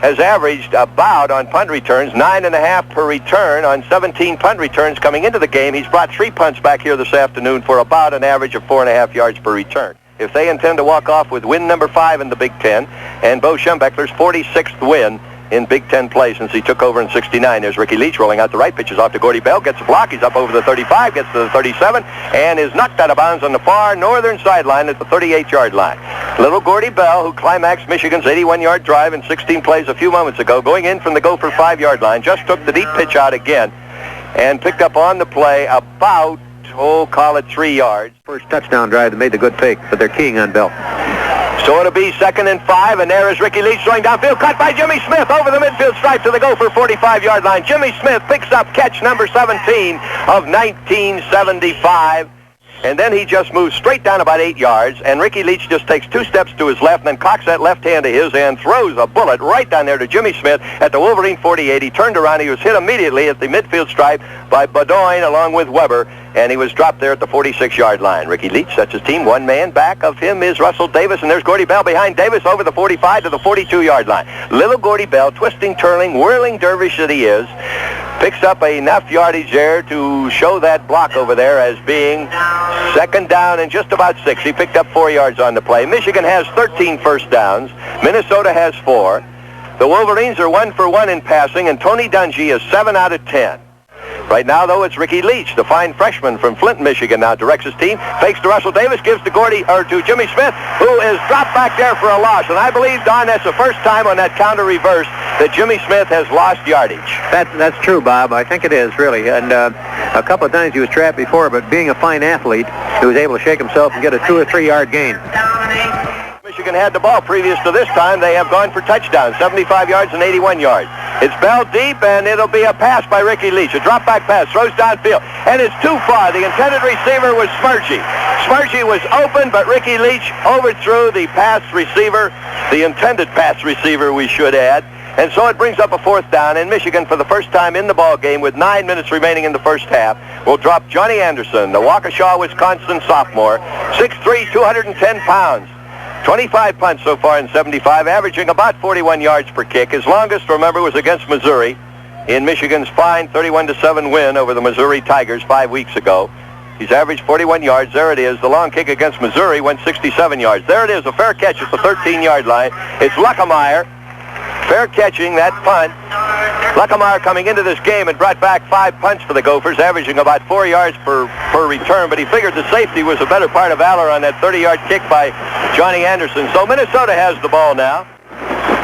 S1: has averaged about, on punt returns, 9.5 per return on 17 punt returns coming into the game. He's brought 3 punts back here this afternoon for about an average of 4.5 yards per return. If they intend to walk off with win number 5 in the Big Ten, and Bo Schembechler's 46th win in Big Ten play since he took over in '69. There's Ricky Leach rolling out the right, pitches off to Gordy Bell, gets a block, he's up over the 35, gets to the 37, and is knocked out of bounds on the far northern sideline at the 38-yard line. Little Gordy Bell, who climaxed Michigan's 81-yard drive in 16 plays a few moments ago, going in from the Gopher 5-yard line, just took the deep pitch out again and picked up on the play about, call it 3 yards.
S2: First touchdown drive that made the good fake, but they're keying on Bell.
S1: So it'll be 2nd and 5, and there is Ricky Leach throwing downfield, cut by Jimmy Smith over the midfield stripe to the Gopher 45-yard line. Jimmy Smith picks up catch number 17 of 1975. And then he just moves straight down about 8 yards, and Ricky Leach just takes 2 steps to his left and then cocks that left hand of his and throws a bullet right down there to Jimmy Smith at the Wolverine 48. He turned around. He was hit immediately at the midfield stripe by Badoin along with Weber, and he was dropped there at the 46-yard line. Ricky Leach sets his team. 1 man back of him is Russell Davis, and there's Gordy Bell behind Davis over the 45 to the 42-yard line. Little Gordy Bell, twisting, turning, whirling dervish that he is, picks up enough yardage there to show that block over there as being 2nd down and just about 6. He picked up 4 yards on the play. Michigan has 13 first downs. Minnesota has 4. The Wolverines are 1 for 1 in passing, and Tony Dungy is 7 out of 10. Right now, though, it's Ricky Leach, the fine freshman from Flint, Michigan, now directs his team, fakes to Russell Davis, gives to to Jimmy Smith, who is dropped back there for a loss. And I believe, Don, that's the first time on that counter reverse that Jimmy Smith has lost yardage.
S2: That's true, Bob. I think it is, really. And a couple of times he was trapped before, but being a fine athlete, he was able to shake himself and get a 2 or 3 yard gain.
S1: Michigan had the ball previous to this time. They have gone for touchdowns, 75 yards and 81 yards. It's Bell deep, and it'll be a pass by Ricky Leach. A drop-back pass, throws downfield, and it's too far. The intended receiver was Schembechler. Schembechler was open, but Ricky Leach overthrew the pass receiver, the intended pass receiver, we should add. And so it brings up a 4th down, and Michigan, for the first time in the ball game, with 9 minutes remaining in the first half, will drop Johnny Anderson, the Waukesha, Wisconsin sophomore, 6'3", 210 pounds. 25 punts so far in 75, averaging about 41 yards per kick. His longest, remember, was against Missouri in Michigan's fine 31-7 win over the Missouri Tigers 5 weeks ago. He's averaged 41 yards. There it is. The long kick against Missouri went 67 yards. There it is, a fair catch at the 13-yard line. It's Luckemeyer fair catching that punt. Luckemeyer coming into this game and brought back 5 punts for the Gophers, averaging about 4 yards per return, but he figured the safety was a better part of valor on that 30-yard kick by Johnny Anderson. So Minnesota has the ball now.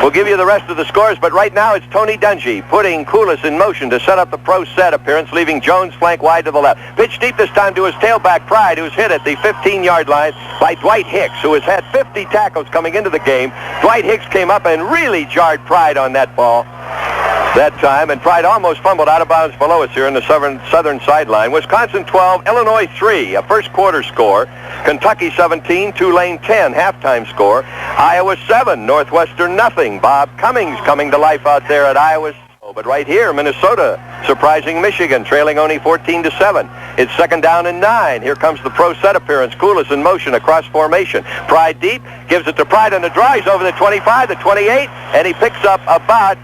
S1: We'll give you the rest of the scores, but right now it's Tony Dungy putting Koulis in motion to set up the pro set appearance, leaving Jones flank wide to the left. Pitch deep this time to his tailback, Pride, who's hit at the 15-yard line by Dwight Hicks, who has had 50 tackles coming into the game. Dwight Hicks came up and really jarred Pride on that ball that time, and Pride almost fumbled out of bounds below us here in the southern sideline. Wisconsin 12, Illinois 3, a first quarter score. Kentucky 17, Tulane 10, halftime score. Iowa 7, Northwestern nothing. Bob Cummings coming to life out there at Iowa. But right here, Minnesota surprising Michigan, trailing only 14-7. It's 2nd down and 9. Here comes the pro set appearance. Koulis in motion across formation. Pride deep, gives it to Pride on the drive. He's over the 25, the 28, and he picks up about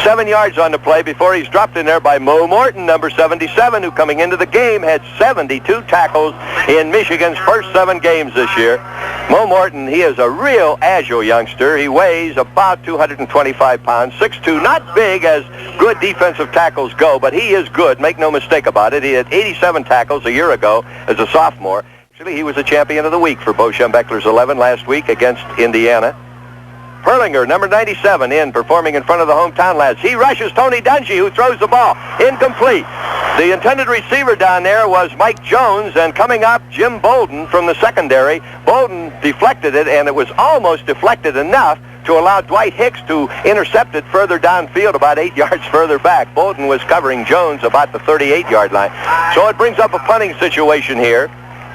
S1: 7 yards on the play before he's dropped in there by Mo Morton, number 77, who coming into the game had 72 tackles in Michigan's first 7 games this year. Mo Morton, he is a real agile youngster. He weighs about 225 pounds, 6'2", not big as good defensive tackles go, but he is good, make no mistake about it. He had 87 tackles a year ago as a sophomore. Actually, he was the champion of the week for Bo Schembechler's 11 last week against Indiana. Perlinger, number 97, performing in front of the hometown lads. He rushes Tony Dungy, who throws the ball. Incomplete. The intended receiver down there was Mike Jones, and coming up, Jim Bolden from the secondary. Bolden deflected it, and it was almost deflected enough to allow Dwight Hicks to intercept it further downfield, about 8 yards further back. Bolden was covering Jones about the 38-yard line. So it brings up a punting situation here,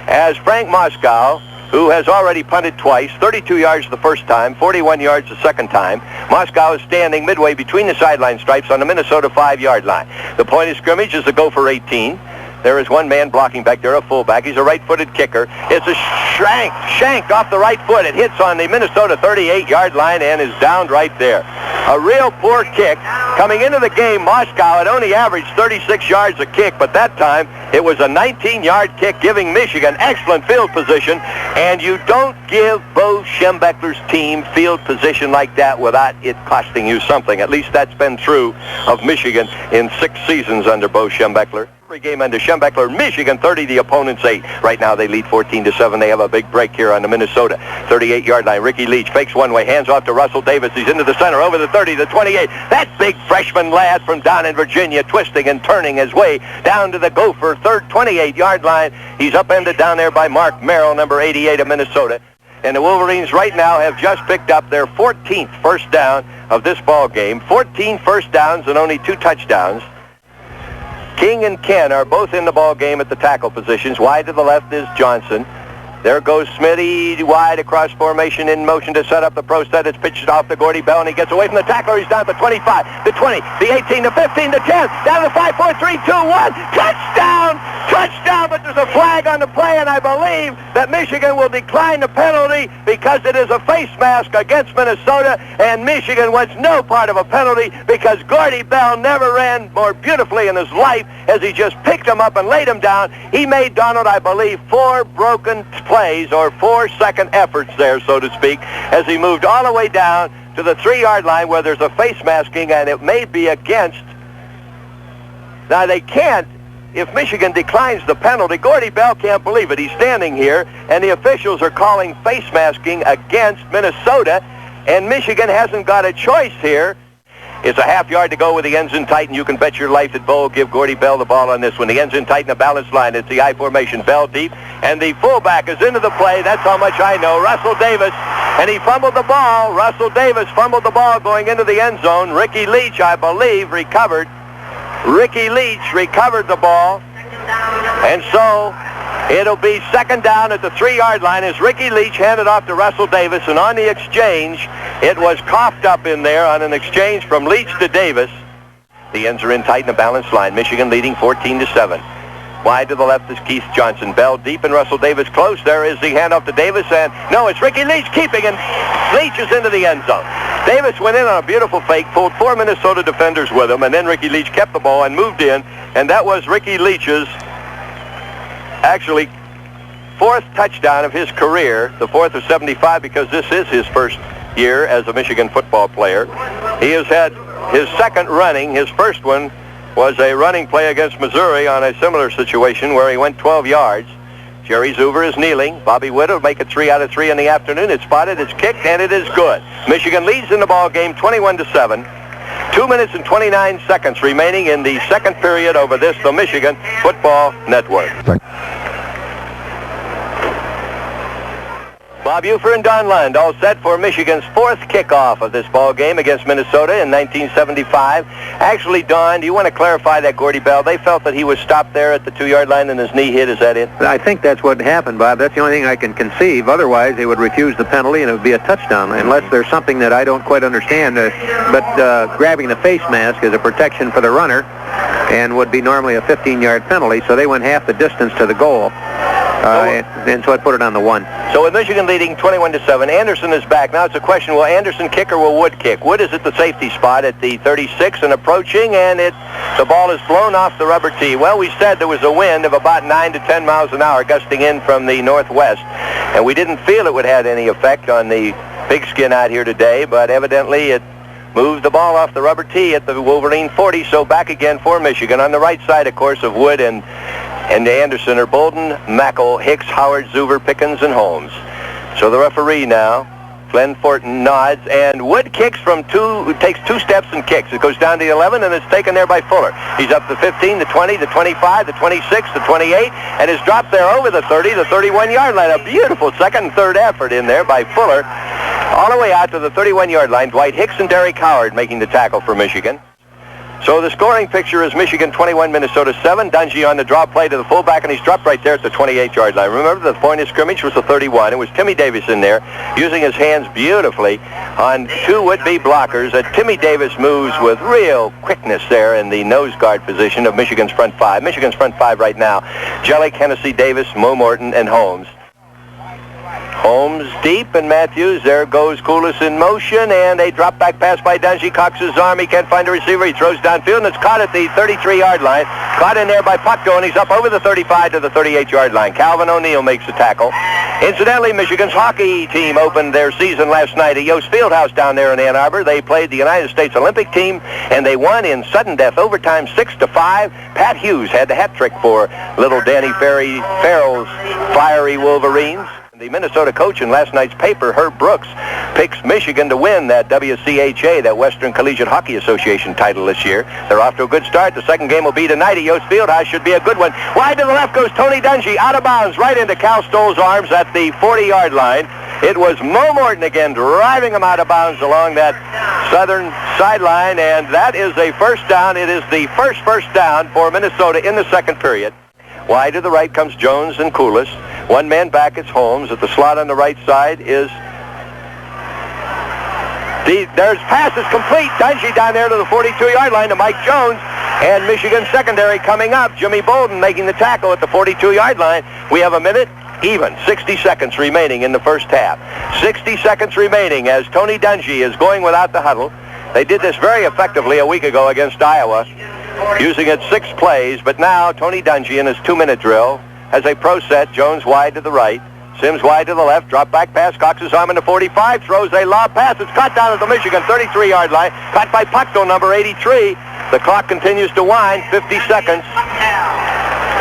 S1: as Frank Moskow, who has already punted twice, 32 yards the first time, 41 yards the second time. Moskow is standing midway between the sideline stripes on the Minnesota 5-yard line. The point of scrimmage is the Gopher 18. There is one man blocking back there, a fullback. He's a right-footed kicker. It's a shanked off the right foot. It hits on the Minnesota 38-yard line and is downed right there. A real poor kick. Coming into the game, Moskow had only averaged 36 yards a kick, but that time it was a 19-yard kick, giving Michigan excellent field position. And you don't give Bo Schembechler's team field position like that without it costing you something. At least that's been true of Michigan in 6 seasons under Bo Schembechler. Every game under Schembechler, Michigan 30, the opponents 8. Right now they lead 14-7. They have a big break here on the Minnesota 38-yard line. Ricky Leach fakes one way, hands off to Russell Davis. He's into the center, over the 30, the 28. That big freshman lad from down in Virginia, twisting and turning his way down to the Gopher 28-yard line. He's upended down there by Mark Merrill, number 88 of Minnesota. And the Wolverines right now have just picked up their 14th first down of this ball game. 14 first downs and only 2 touchdowns. King and Ken are both in the ball game at the tackle positions. Wide to the left is Johnson. There goes Smitty wide across formation in motion to set up the pro set. It's pitched off to Gordy Bell, and he gets away from the tackler. He's down to 25, the 20, the 18, the 15, the 10, down to 5, 4, 3, 2, 1. Touchdown! Touchdown, but there's a flag on the play, and I believe that Michigan will decline the penalty because it is a face mask against Minnesota, and Michigan wants no part of a penalty because Gordy Bell never ran more beautifully in his life as he just picked him up and laid him down. He made Donald, I believe, 4 broken plays or 4-second efforts there, so to speak, as he moved all the way down to the 3-yard line where there's a face masking, and it may be against. Now they can't. If Michigan declines the penalty, Gordy Bell can't believe it. He's standing here, and the officials are calling face masking against Minnesota, and Michigan hasn't got a choice here. It's a half yard to go with the ends in tight, and you can bet your life that Bo will give Gordy Bell the ball on this one. The ends in tight in the balanced line. It's the I formation. Bell deep, and the fullback is into the play. That's how much I know. Russell Davis, and he fumbled the ball. Russell Davis fumbled the ball going into the end zone. Ricky Leach, I believe, recovered. Ricky Leach recovered the ball, and so it'll be second down at the 3-yard line as Ricky Leach handed off to Russell Davis, and on the exchange, it was coughed up in there on an exchange from Leach to Davis. The ends are in tight in the balanced line. Michigan leading 14-7. Wide to the left is Keith Johnson. Bell deep and Russell Davis close. There is the handoff to Davis, and no, it's Ricky Leach keeping, and Leach is into the end zone. Davis went in on a beautiful fake, pulled 4 Minnesota defenders with him, and then Ricky Leach kept the ball and moved in, and that was Ricky Leach's actually 4th touchdown of his career, the 4th of 75, because this is his first year as a Michigan football player. He has had his 2nd running. His first one was a running play against Missouri on a similar situation where he went 12 yards. Jerry Zuber is kneeling. Bobby Witt will make it 3 out of 3 in the afternoon. It's spotted, it's kicked, and it is good. Michigan leads in the ball game 21-7. 2 minutes and 29 seconds remaining in the second period over this, the Michigan Football Network. Bob Ufer and Don Lund all set for Michigan's 4th kickoff of this ball game against Minnesota in 1975. Actually, Don, do you want to clarify that Gordy Bell? They felt that he was stopped there at the 2-yard line and his knee hit. Is that it?
S2: I think that's what happened, Bob. That's the only thing I can conceive. Otherwise, they would refuse the penalty and it would be a touchdown, unless there's something that I don't quite understand. But grabbing the face mask is a protection for the runner and would be normally a 15-yard penalty, so they went half the distance to the goal. And so I put it on the 1.
S1: So with Michigan leading 21-7, Anderson is back. Now it's a question, will Anderson kick or will Wood kick? Wood is at the safety spot at the 36 and approaching, and the ball is blown off the rubber tee. Well, we said there was a wind of about 9 to 10 miles an hour gusting in from the northwest, and we didn't feel it would have any effect on the pigskin out here today, but evidently it moved the ball off the rubber tee at the Wolverine 40, so back again for Michigan. On the right side, of course, of Wood and Anderson are Bolden, Mackel, Hicks, Howard, Zuber, Pickens, and Holmes. So the referee now Glenn Fortin nods, and Wood kicks from takes 2 steps and kicks. It goes down to the 11, and it's taken there by Fuller. He's up to 15, the 20, the 25, the 26, the 28, and is dropped there over the 30, the 31-yard line. A beautiful second and third effort in there by Fuller. All the way out to the 31-yard line, Dwight Hicks and Derek Howard making the tackle for Michigan. So the scoring picture is Michigan 21, Minnesota 7. Dungy on the draw play to the fullback, and he's dropped right there at the 28-yard line. Remember, the point of scrimmage was the 31. It was Timmy Davis in there, using his hands beautifully on 2 would-be blockers. And Timmy Davis moves with real quickness there in the nose guard position of Michigan's front 5. Michigan's front 5 right now: Jellick, Hennessy, Davis, Mo Morton, and Holmes. Holmes deep, and Matthews. There goes Koulis in motion, and a drop-back pass by Dungy. Cocks his arm. He can't find a receiver. He throws downfield, and it's caught at the 33-yard line. Caught in there by Puckdo, and he's up over the 35 to the 38-yard line. Calvin O'Neill makes the tackle. Incidentally, Michigan's hockey team opened their season last night at Yost Fieldhouse down there in Ann Arbor. They played the United States Olympic team, and they won in sudden death overtime 6-5. Pat Hughes had the hat trick for little Danny Farrell's Fiery Wolverines. The Minnesota coach in last night's paper, Herb Brooks, picks Michigan to win that WCHA, that Western Collegiate Hockey Association title this year. They're off to a good start. The second game will be tonight at Yost Fieldhouse. Should be a good one. Wide to the left goes Tony Dungy, out of bounds, right into Cal Stoll's arms at the 40-yard line. It was Mo Morton again driving him out of bounds along that southern sideline, and that is a first down. It is the first down for Minnesota in the second period. Wide to the right comes Jones and Koulis. One man back, it's Holmes. At the slot on the right side is... There's passes complete. Dungy down there to the 42-yard line to Mike Jones. And Michigan secondary coming up. Jimmy Bolden making the tackle at the 42-yard line. We have a minute, even 60 seconds remaining in the first half. 60 seconds remaining as Tony Dungy is going without the huddle. They did this very effectively a week ago against Iowa, using it 6 plays. But now Tony Dungy in his 2-minute drill has a pro set. Jones wide to the right, Sims wide to the left, drop back pass, cocks his arm into 45, throws a lob pass. It's caught down at the Michigan 33-yard line, caught by Puckdo, number 83. The clock continues to wind. 50 seconds.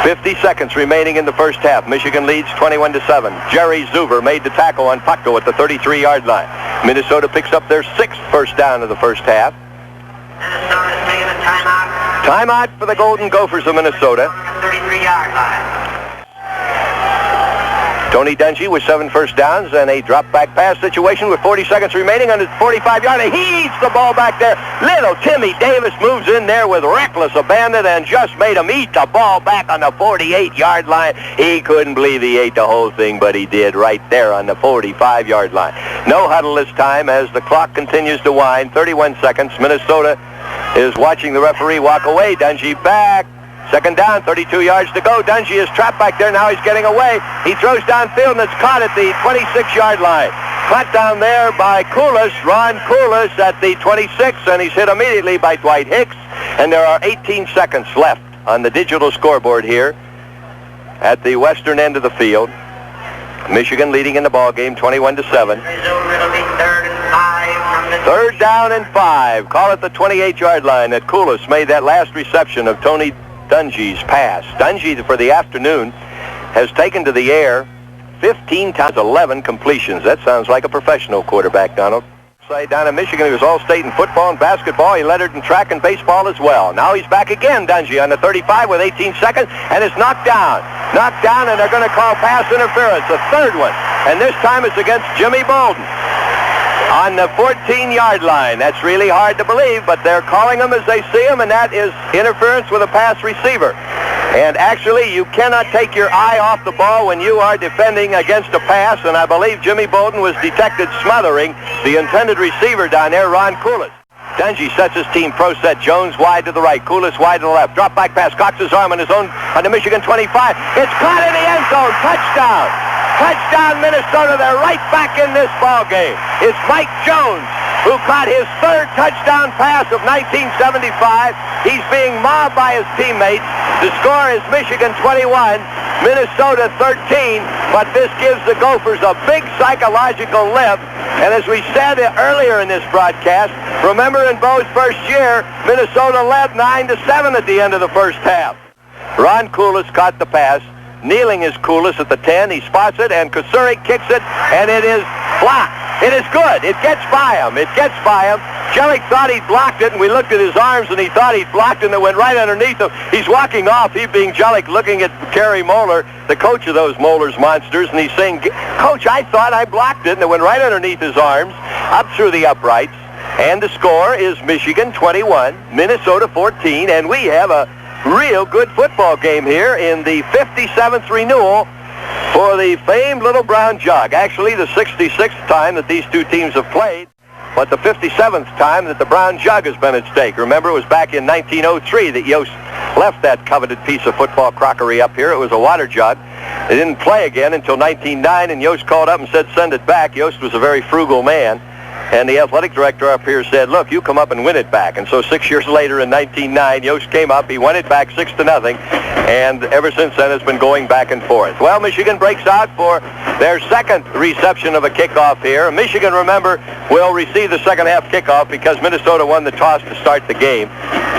S1: 50 seconds remaining in the first half. Michigan leads 21-7. Jerry Zuber made the tackle on Puckdo at the 33-yard line. Minnesota picks up their 6th first down of the first half.
S3: Minnesota's taking a timeout.
S1: Timeout for the Golden Gophers of Minnesota.
S3: 33-yard line.
S1: Tony Dungy with 7 first downs and a drop-back pass situation with 40 seconds remaining on his 45-yard line. He eats the ball back there. Little Timmy Davis moves in there with reckless abandon and just made him eat the ball back on the 48-yard line. He couldn't believe he ate the whole thing, but he did right there on the 45-yard line. No huddle this time as the clock continues to wind. 31 seconds. Minnesota is watching the referee walk away. Dungy back. Second down, 32 yards to go. Dungy is trapped back there. Now he's getting away. He throws downfield, and it's caught at the 26-yard line. Caught down there by Koulis, Ron Koulis at the 26, and he's hit immediately by Dwight Hicks. And there are 18 seconds left on the digital scoreboard here at the western end of the field. Michigan leading in the ball game, 21-7. Third down and 5. Call it the 28-yard line that Koulis made that last reception of Tony Dungy's pass. Dungy, for the afternoon, has taken to the air 15 times, 11 completions. That sounds like a professional quarterback, Donald. Down in Michigan, he was all-state in football and basketball. He lettered in track and baseball as well. Now he's back again, Dungy, on the 35 with 18 seconds, and it's knocked down. Knocked down, and they're going to call pass interference, a third one. And this time it's against Jimmy Bolden on the 14-yard line. That's really hard to believe, but they're calling them as they see them, and that is interference with a pass receiver. And actually, you cannot take your eye off the ball when you are defending against a pass, and I believe Jimmy Bolden was detected smothering the intended receiver down there, Ron Koulis. Dungy sets his team pro set. Jones wide to the right, Koulis wide to the left. Drop back pass, cocks his arm on his own on the Michigan 25. It's caught in the end zone. Touchdown. Touchdown, Minnesota. They're right back in this ball game. It's Mike Jones who caught his 3rd touchdown pass of 1975. He's being mobbed by his teammates. The score is Michigan 21, Minnesota 13, but this gives the Gophers a big psychological lift. And as we said earlier in this broadcast, remember in Bo's first year, Minnesota led 9-7 at the end of the first half. Ron Koulis caught the pass. Kneeling is Koulis at the 10. He spots it, and Kasurik kicks it, and it is blocked. It is good. It gets by him. It gets by him. Jellick thought he'd blocked it, and we looked at his arms, and he thought he'd blocked it, and it went right underneath him. He's walking off, he being Jellick, looking at Terry Moeller, the coach of those Moeller's monsters, and he's saying, Coach, I thought I blocked it, and it went right underneath his arms, up through the uprights. And the score is Michigan 21, Minnesota 14, and we have a real good football game here in the 57th renewal for the famed Little Brown Jug. Actually, the 66th time that these two teams have played, but the 57th time that the Brown Jug has been at stake. Remember, it was back in 1903 that Yost left that coveted piece of football crockery up here. It was a water jug. They didn't play again until 1909, and Yost called up and said, send it back. Yost was a very frugal man. And the athletic director up here said, look, you come up and win it back. And so 6 years later in 1909, Yost came up, he won it back 6-0, and ever since then it's been going back and forth. Well, Michigan breaks out for their second reception of a kickoff here. Michigan, remember, will receive the second half kickoff because Minnesota won the toss to start the game.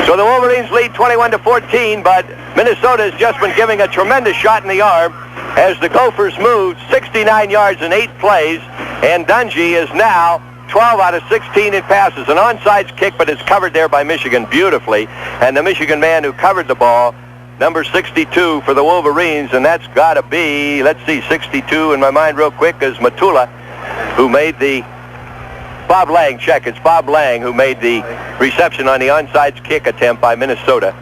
S1: So the Wolverines lead 21-14, but Minnesota has just been giving a tremendous shot in the arm as the Gophers moved 69 yards in 8 plays, and Dungy is now 12 out of 16 in passes. An onside kick, but it's covered there by Michigan beautifully. And the Michigan man who covered the ball, number 62 for the Wolverines, and that's got to be, let's see, 62 in my mind real quick, is Matula, who made the Bob Lang check. It's Bob Lang who made the reception on the onside kick attempt by Minnesota.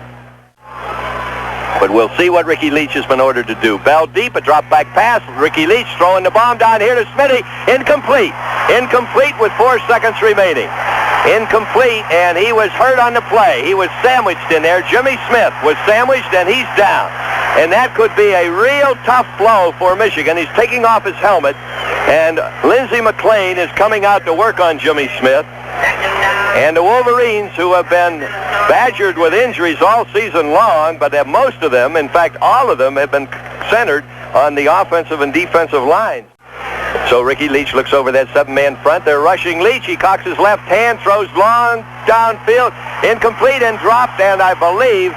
S1: But we'll see what Ricky Leach has been ordered to do. Bell deep, a drop back pass. Ricky Leach throwing the bomb down here to Smitty. Incomplete. Incomplete with 4 seconds remaining. Incomplete, and he was hurt on the play. He was sandwiched in there. Jimmy Smith was sandwiched, and he's down. And that could be a real tough blow for Michigan. He's taking off his helmet, and Lindsey McLean is coming out to work on Jimmy Smith. And the Wolverines, who have been badgered with injuries all season long, but most of them, in fact all of them, have been centered on the offensive and defensive lines. So Ricky Leach looks over that 7-man front. They're rushing Leach. He cocks his left hand, throws long downfield, incomplete and dropped, and I believe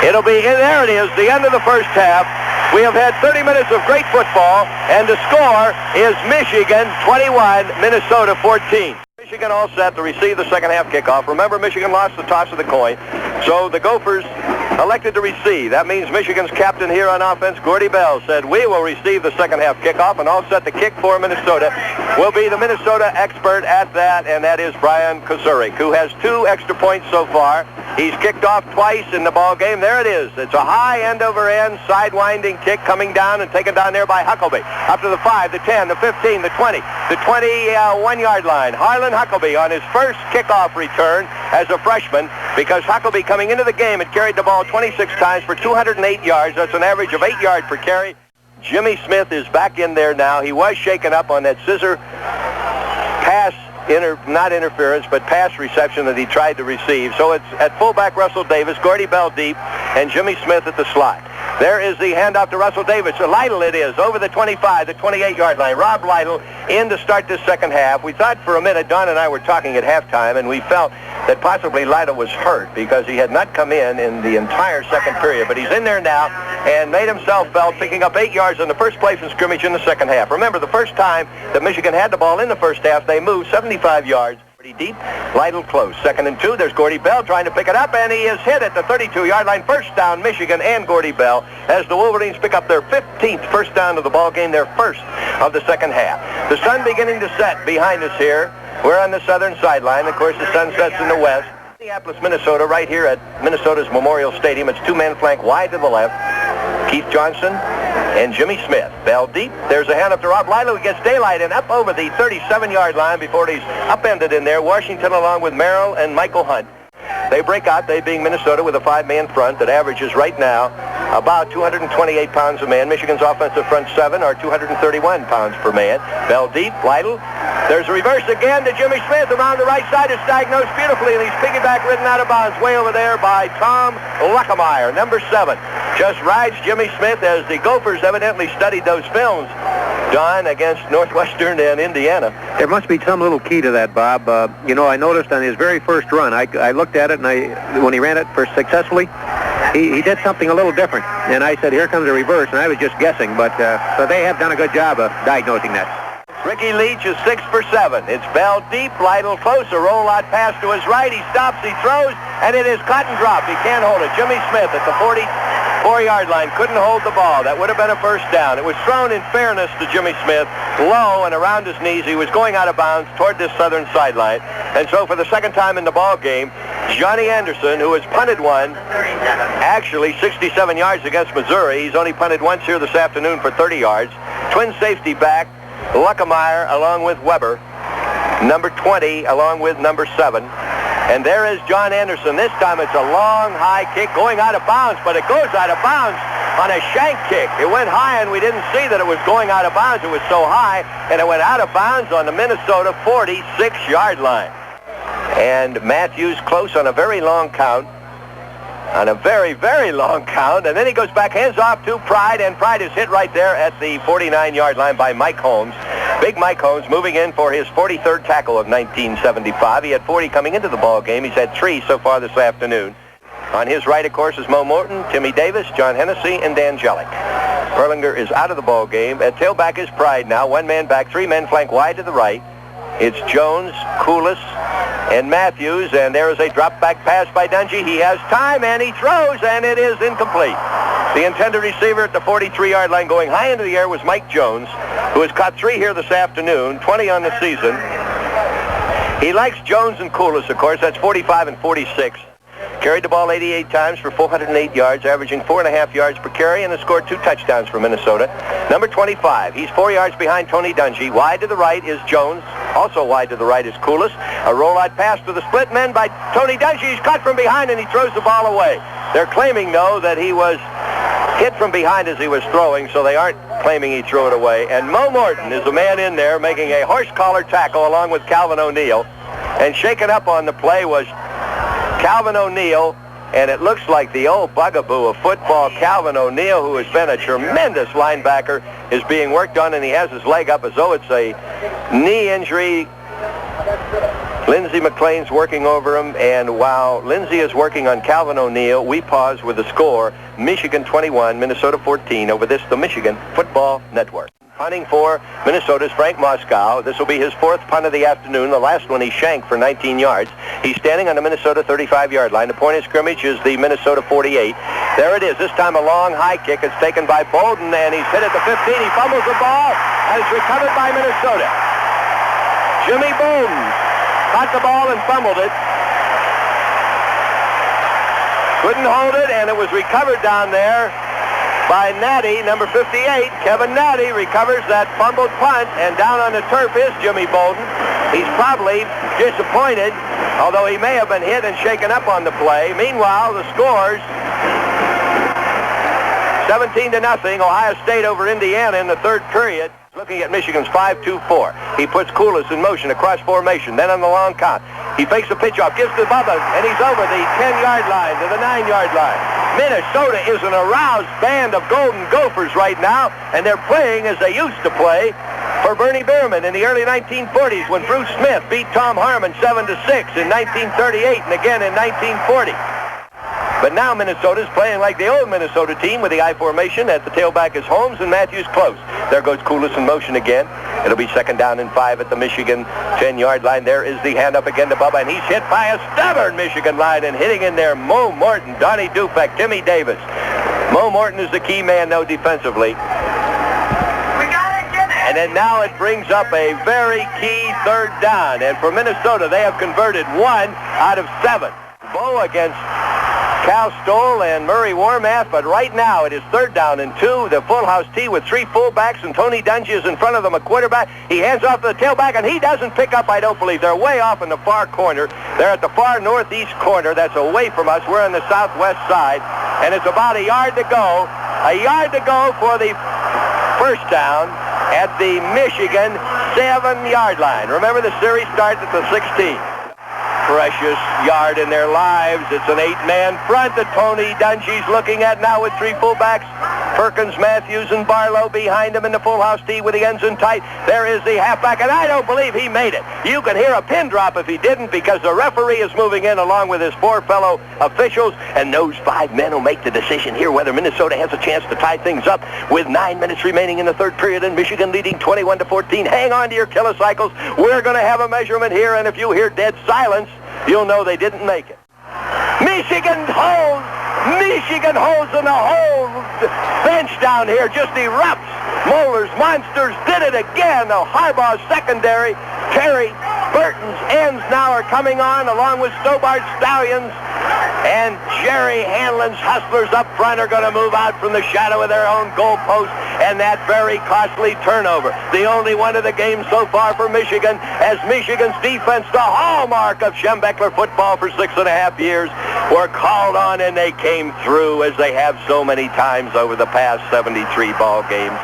S1: it'll be, there it is, the end of the first half. We have had 30 minutes of great football, and the score is Michigan 21, Minnesota 14. Michigan all set to receive the second half kickoff. Remember, Michigan lost the toss of the coin, so the Gophers elected to receive. That means Michigan's captain here on offense, Gordy Bell, said, we will receive the second half kickoff, and all set to kick for Minnesota will be the Minnesota expert at that, and that is Brian Kosurik, who has 2 extra points so far. He's kicked off twice in the ball game. There it is. It's a high end-over-end, side-winding kick coming down and taken down there by Huckabee. Up to the 5, the 10, the 15, the 20, the 21-yard line. Harlan Huckabee on his first kickoff return as a freshman, because Huckabee coming into the game had carried the ball 26 times for 208 yards. That's an average of 8 yards per carry. Jimmy Smith is back in there now. He was shaken up on that scissor pass, not interference, but pass reception that he tried to receive. So it's at fullback Russell Davis, Gordy Bell deep, and Jimmy Smith at the slot. There is the handoff to Russell Davis. Lytle it is, over the 25, the 28-yard line. Rob Lytle in to start this second half. We thought for a minute, Don and I were talking at halftime, and we felt that possibly Lytle was hurt because he had not come in the entire second period. But he's in there now and made himself felt, picking up 8 yards on the first play from scrimmage in the second half. Remember, the first time that Michigan had the ball in the first half, they moved 75 yards. Pretty deep. Lytle close. 2nd and 2. There's Gordy Bell trying to pick it up, and he is hit at the 32-yard line. First down, Michigan and Gordy Bell, as the Wolverines pick up their 15th first down of the ball game, their first of the second half. The sun beginning to set behind us here. We're on the southern sideline. Of course, the sun sets in the west. Minneapolis, Minnesota, right here at Minnesota's Memorial Stadium. It's 2-man flank wide to the left. Keith Johnson and Jimmy Smith. Bell deep. There's a hand up to Rob Lytle, who gets daylight and up over the 37-yard line before he's upended in there. Washington along with Merrill and Michael Hunt. They break out, they being Minnesota, with a 5-man front that averages right now about 228 pounds a man. Michigan's offensive front 7 are 231 pounds per man. Bell deep, Lytle. There's a reverse again to Jimmy Smith around the right side. It's diagnosed beautifully, and he's piggyback ridden out of bounds way over there by Tom Luckemeyer, number 7. Just rides Jimmy Smith as the Gophers evidently studied those films, Don, against Northwestern and Indiana.
S2: There must be some little key to that, Bob. You know, I noticed on his very first run, I looked at it, and when he ran it successfully, he did something a little different. And I said, here comes a reverse, and I was just guessing. But so they have done a good job of diagnosing that.
S1: Ricky Leach is 6 for 7. It's Bell deep, Lytle close, a roll-out pass to his right. He stops, he throws, and it is caught and dropped. He can't hold it. Jimmy Smith at the 44-yard line couldn't hold the ball. That would have been a first down. It was thrown, in fairness to Jimmy Smith, low and around his knees. He was going out of bounds toward this southern sideline. And so for the second time in the ball game, Johnny Anderson, who has punted one, actually 67 yards against Missouri. He's only punted once here this afternoon for 30 yards. Twin safety back, Luckemeyer along with Weber, number 20 along with number 7. And there is John Anderson. This time it's a long, high kick going out of bounds, but it goes out of bounds on a shank kick. It went high, and we didn't see that it was going out of bounds. It was so high, and it went out of bounds on the Minnesota 46-yard line. And Matthews close on a very long count. On a very, very long count. And then he goes back, hands off to Pride, and Pride is hit right there at the 49-yard line by Mike Holmes. Big Mike Holmes moving in for his 43rd tackle of 1975. He had 40 coming into the ball game. He's had 3 so far this afternoon. On his right, of course, is Mo Morton, Timmy Davis, John Hennessy, and Dan Jellick. Perlinger is out of the ball game. At tailback is Pride now. 1 man back, 3 men flank wide to the right. It's Jones, Coulis, and Matthews, and there is a drop-back pass by Dungy. He has time, and he throws, and it is incomplete. The intended receiver at the 43-yard line going high into the air was Mike Jones, who has caught 3 here this afternoon, 20 on the season. He likes Jones and Coulis, of course. That's 45 and 46. Carried the ball 88 times for 408 yards, averaging 4.5 yards per carry, and has scored 2 touchdowns for Minnesota. Number 25, he's 4 yards behind Tony Dungy. Wide to the right is Jones. Also wide to the right is Coulis. A rollout pass to the split men by Tony Dungy. He's caught from behind, and he throws the ball away. They're claiming, though, that he was hit from behind as he was throwing, so they aren't claiming he threw it away. And Mo Morton is the man in there making a horse collar tackle along with Calvin O'Neill. And shaken up on the play was Calvin O'Neill, and it looks like the old bugaboo of football, Calvin O'Neill, who has been a tremendous linebacker, is being worked on, and he has his leg up as though it's a knee injury. Lindsey McLean's working over him, and while Lindsey is working on Calvin O'Neill, we pause with the score, Michigan 21, Minnesota 14, over this, the Michigan Football Network. Punting for Minnesota's Frank Moscow. This will be his 4th punt of the afternoon. The last one he shanked for 19 yards. He's standing on the Minnesota 35-yard line. The point of scrimmage is the Minnesota 48. There it is. This time a long high kick. It's taken by Bowden, and he's hit at the 15. He fumbles the ball, and it's recovered by Minnesota. Jimmy Bowden caught the ball and fumbled it. Couldn't hold it, and it was recovered down there by Natty, number 58. Kevin Natty recovers that fumbled punt, and down on the turf is Jimmy Bowden. He's probably disappointed, although he may have been hit and shaken up on the play. Meanwhile, the scores 17-0, Ohio State over Indiana in the 3rd period. Looking at Michigan's 5-2-4. He puts Coulis in motion across formation, then on the long count. He fakes the pitch off, gives to Bubba, and he's over the 10-yard line to the 9-yard line. Minnesota is an aroused band of Golden Gophers right now, and they're playing as they used to play for Bernie Bierman in the early 1940s when Bruce Smith beat Tom Harmon 7-6 in 1938 and again in 1940. But now Minnesota's playing like the old Minnesota team with the I formation. At the tailback is Holmes and Matthews close. There goes Coulis in motion again. It'll be 2nd down and 5 at the Michigan 10-yard line. There is the hand up again to Bubba, and he's hit by a stubborn Michigan line, and hitting in there Mo Morton, Donnie Dufek, Timmy Davis. Mo Morton is the key man, though, defensively. And then now it brings up a very key 3rd down. And for Minnesota, they have converted 1 out of 7. Bo against Cal Stoll and Murray Warmath, but right now it is 3rd down and 2. The full house tee with 3 fullbacks, and Tony Dungy is in front of them, a quarterback. He hands off to the tailback, and he doesn't pick up, I don't believe. They're way off in the far corner. They're at the far northeast corner. That's away from us. We're on the southwest side, and it's about a yard to go. A yard to go for the 1st down at the Michigan 7-yard line. Remember, the series starts at the 16. Precious yard in their lives. It's an 8-man front that Tony Dungy's looking at now with 3 fullbacks. Perkins, Matthews, and Barlow behind him in the full house tee with the ends in tight. There is the halfback, and I don't believe he made it. You can hear a pin drop if he didn't, because the referee is moving in along with his four fellow officials, and those 5 men will make the decision here whether Minnesota has a chance to tie things up with 9 minutes remaining in the third period, and Michigan leading 21-14. Hang on to your kilocycles. We're going to have a measurement here, and if you hear dead silence, you'll know they didn't make it. Michigan holds in the whole bench down here just erupts. Moeller's Monsters did it again. The Harbaugh's secondary. Terry Burton's ends now are coming on along with Stobart's Stallions. And Jerry Hanlon's Hustlers up front are going to move out from the shadow of their own goalpost, and that very costly turnover. The only one of the game so far for Michigan, as Michigan's defense, the hallmark of Schembechler football for 6.5 years, were called on, and they came through as they have so many times over the past 73 ball games.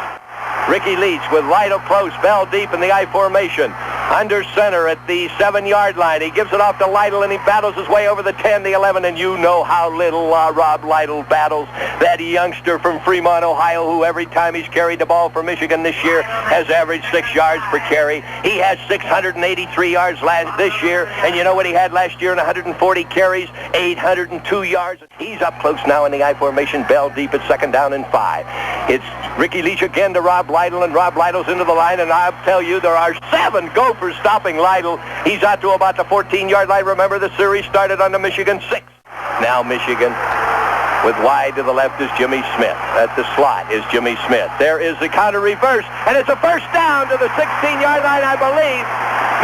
S1: Ricky Leach with Lytle close, Bell deep in the I formation. Under center at the 7-yard line. He gives it off to Lytle, and he battles his way over the 10, the 11, and you know how little Rob Lytle battles. That youngster from Fremont, Ohio, who every time he's carried the ball for Michigan this year has averaged 6 yards per carry. He has 683 yards this year, and you know what he had last year in 140 carries? 802 yards. He's up close now in the I formation. Bell deep at 2nd down and 5. It's Ricky Leach again to Rob Lytle, and Rob Lytle's into the line, and I'll tell you there are 7 Gophers stopping Lytle. He's out to about the 14-yard line. Remember, the series started on the Michigan 6. Now Michigan with wide to the left is Jimmy Smith. At the slot is Jimmy Smith. There is the counter reverse, and it's a first down to the 16-yard line, I believe.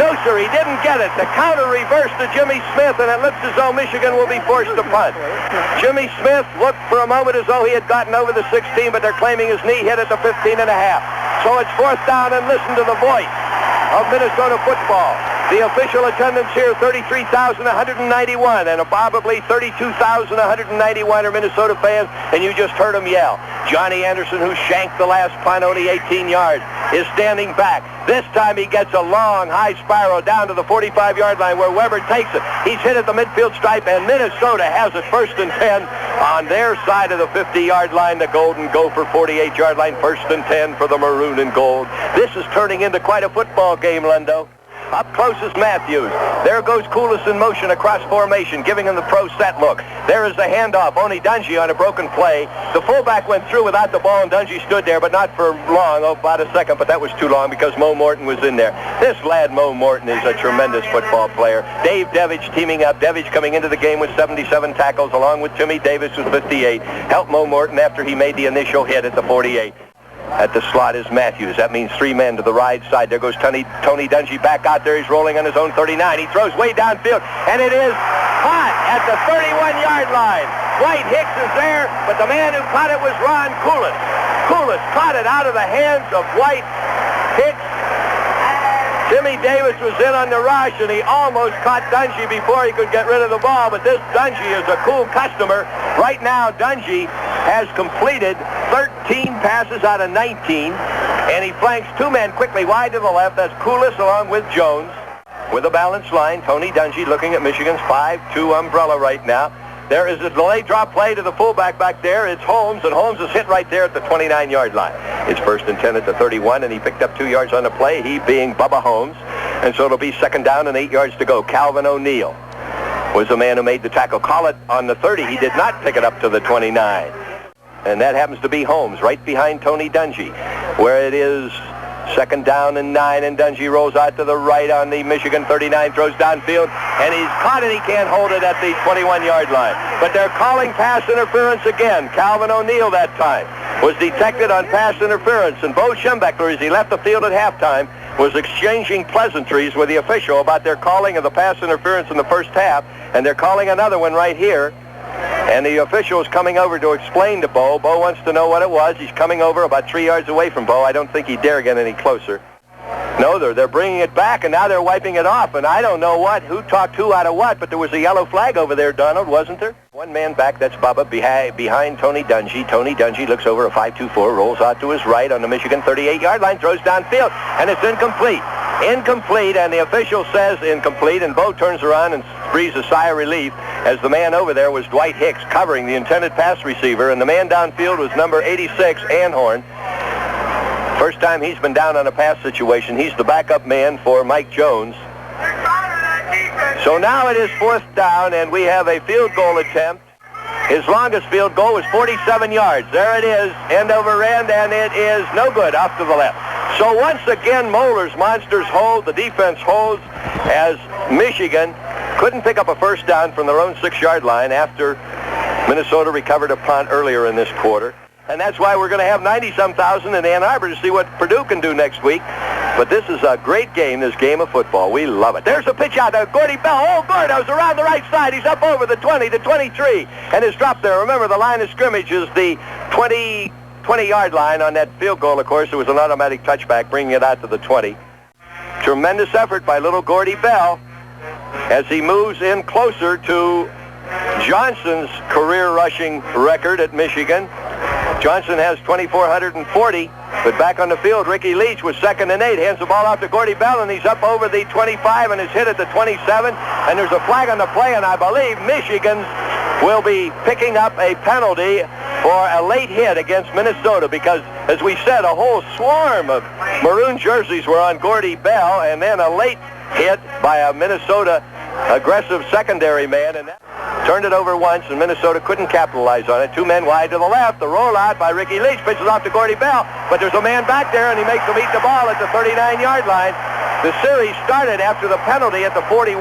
S1: No, sir, he didn't get it. The counter reverse to Jimmy Smith, and it looks as though Michigan will be forced to punt. Jimmy Smith looked for a moment as though he had gotten over the 16, but they're claiming his knee hit at the 15.5. So it's 4th down, and listen to the voice of Minnesota football. The official attendance here, 33,191, and probably 32,191 are Minnesota fans, and you just heard them yell. Johnny Anderson, who shanked the last punt, only 18 yards, is standing back. This time he gets a long, high spiral down to the 45-yard line where Weber takes it. He's hit at the midfield stripe, and Minnesota has it 1st and 10 on their side of the 50-yard line. The Golden Gopher 48-yard line, 1st and 10 for the maroon and gold. This is turning into quite a football game, Lendo. Up close is Matthews. There goes Coulis in motion across formation, giving him the pro set look. There is the handoff. Tony Dungy on a broken play. The fullback went through without the ball, and Dungy stood there, but not for long. About a second, but that was too long because Mo Morton was in there. This lad, Mo Morton, is a tremendous football player. Dave Devich teaming up. Devich coming into the game with 77 tackles, along with Timmy Davis with 58. Helped Mo Morton after he made the initial hit at the 48. At the slot is Matthews. That means 3 men to the right side. There goes Tony Dungy back out there. He's rolling on his own 39. He throws way downfield, and it is caught at the 31-yard line. White Hicks is there, but the man who caught it was Ron Coulis. Coulis caught it out of the hands of White Hicks. Timmy Davis was in on the rush, and he almost caught Dungy before he could get rid of the ball, but this Dungy is a cool customer. Right now, Dungy has completed 13 passes out of 19, and he flanks 2 men quickly wide to the left. That's Coulis along with Jones. With a balanced line, Tony Dungy looking at Michigan's 5-2 umbrella right now. There is a delayed drop play to the fullback back there. It's Holmes, and Holmes is hit right there at the 29-yard line. It's 1st and 10 at the 31, and he picked up 2 yards on the play, he being Bubba Holmes. And so it'll be 2nd down and 8 yards to go. Calvin O'Neill was the man who made the tackle. Call it on the 30. He did not pick it up to the 29. And that happens to be Holmes, right behind Tony Dungy, where it is 2nd down and 9, and Dungy rolls out to the right on the Michigan 39, throws downfield, and he's caught it. He can't hold it at the 21-yard line. But they're calling pass interference again. Calvin O'Neill that time was detected on pass interference, and Bo Schembechler, as he left the field at halftime, was exchanging pleasantries with the official about their calling of the pass interference in the first half, and they're calling another one right here. And the official is coming over to explain to Bo. Bo wants to know what it was. He's coming over about 3 yards away from Bo. I don't think he dare get any closer. No, they're bringing it back, and now they're wiping it off. And I don't know who talked who out of what, but there was a yellow flag over there, Donald, wasn't there? 1 man back, that's Bubba, behind Tony Dungy. Tony Dungy looks over a 5-2-4, rolls out to his right on the Michigan 38-yard line, throws downfield, and it's incomplete. Incomplete, and the official says incomplete, and Bo turns around and breathes a sigh of relief as the man over there was Dwight Hicks covering the intended pass receiver, and the man downfield was number 86, Anhorn. First time he's been down on a pass situation. He's the backup man for Mike Jones. So now it is 4th down, and we have a field goal attempt. His longest field goal was 47 yards. There it is, end over end, and it is no good, off to the left. So once again, Moeller's Monsters hold. The defense holds as Michigan couldn't pick up a first down from their own 6-yard line after Minnesota recovered a punt earlier in this quarter. And that's why we're going to have 90-some thousand in Ann Arbor to see what Purdue can do next week. But this is a great game, this game of football. We love it. There's a pitch out there. Gordy Bell. Oh, Gordo's around the right side. He's up over the 20, the 23, and is dropped there. Remember, the line of scrimmage is the 20-yard line on that field goal, of course. It was an automatic touchback, bringing it out to the 20. Tremendous effort by little Gordy Bell as he moves in closer to Johnson's career rushing record at Michigan. Johnson has 2,440, but back on the field, Ricky Leach was 2nd and 8, hands the ball off to Gordy Bell, and he's up over the 25 and is hit at the 27, and there's a flag on the play, and I believe Michigan will be picking up a penalty for a late hit against Minnesota because, as we said, a whole swarm of maroon jerseys were on Gordy Bell, and then a late hit by a Minnesota aggressive secondary man, and that turned it over once, and Minnesota couldn't capitalize on it. 2 men wide to the left. The rollout by Ricky Leach pitches off to Gordy Bell, but there's a man back there, and he makes him eat the ball at the 39-yard line. The series started after the penalty at the 41,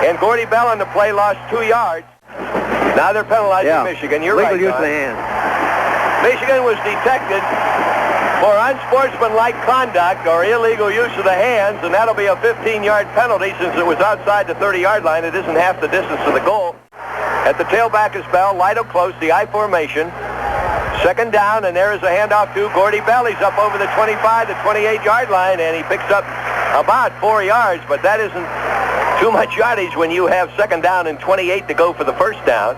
S1: and Gordy Bell on the play lost 2 yards. Now they're penalizing Michigan. You're right,
S2: Legal use of the hand.
S1: Michigan was detected for unsportsmanlike conduct or illegal use of the hands, and that'll be a 15-yard penalty since it was outside the 30-yard line. It isn't half the distance to the goal. At the tailback is Bell. Lido close, the I formation. 2nd down, and there is a handoff to Gordy Bell. He's up over the 25, the 28-yard line, and he picks up about 4 yards, but that isn't too much yardage when you have 2nd down and 28 to go for the first down.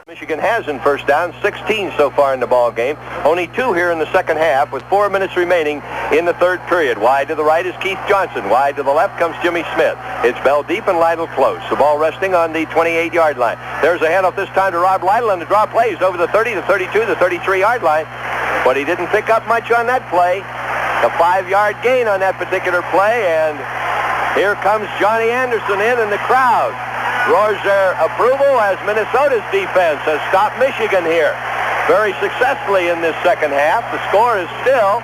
S1: Michigan has in first down 16 so far in the ball game. Only 2 here in the second half with 4 minutes remaining in the third period. Wide to the right is Keith Johnson. Wide to the left comes Jimmy Smith. It's Bell deep and Lytle close. The ball resting on the 28-yard line. There's a handoff this time to Rob Lytle, and the draw plays over the 30, the 32, the 33-yard line. But he didn't pick up much on that play. A 5-yard gain on that particular play, and here comes Johnny Anderson in the crowd roars their approval as Minnesota's defense has stopped Michigan here very successfully in this second half. The score is still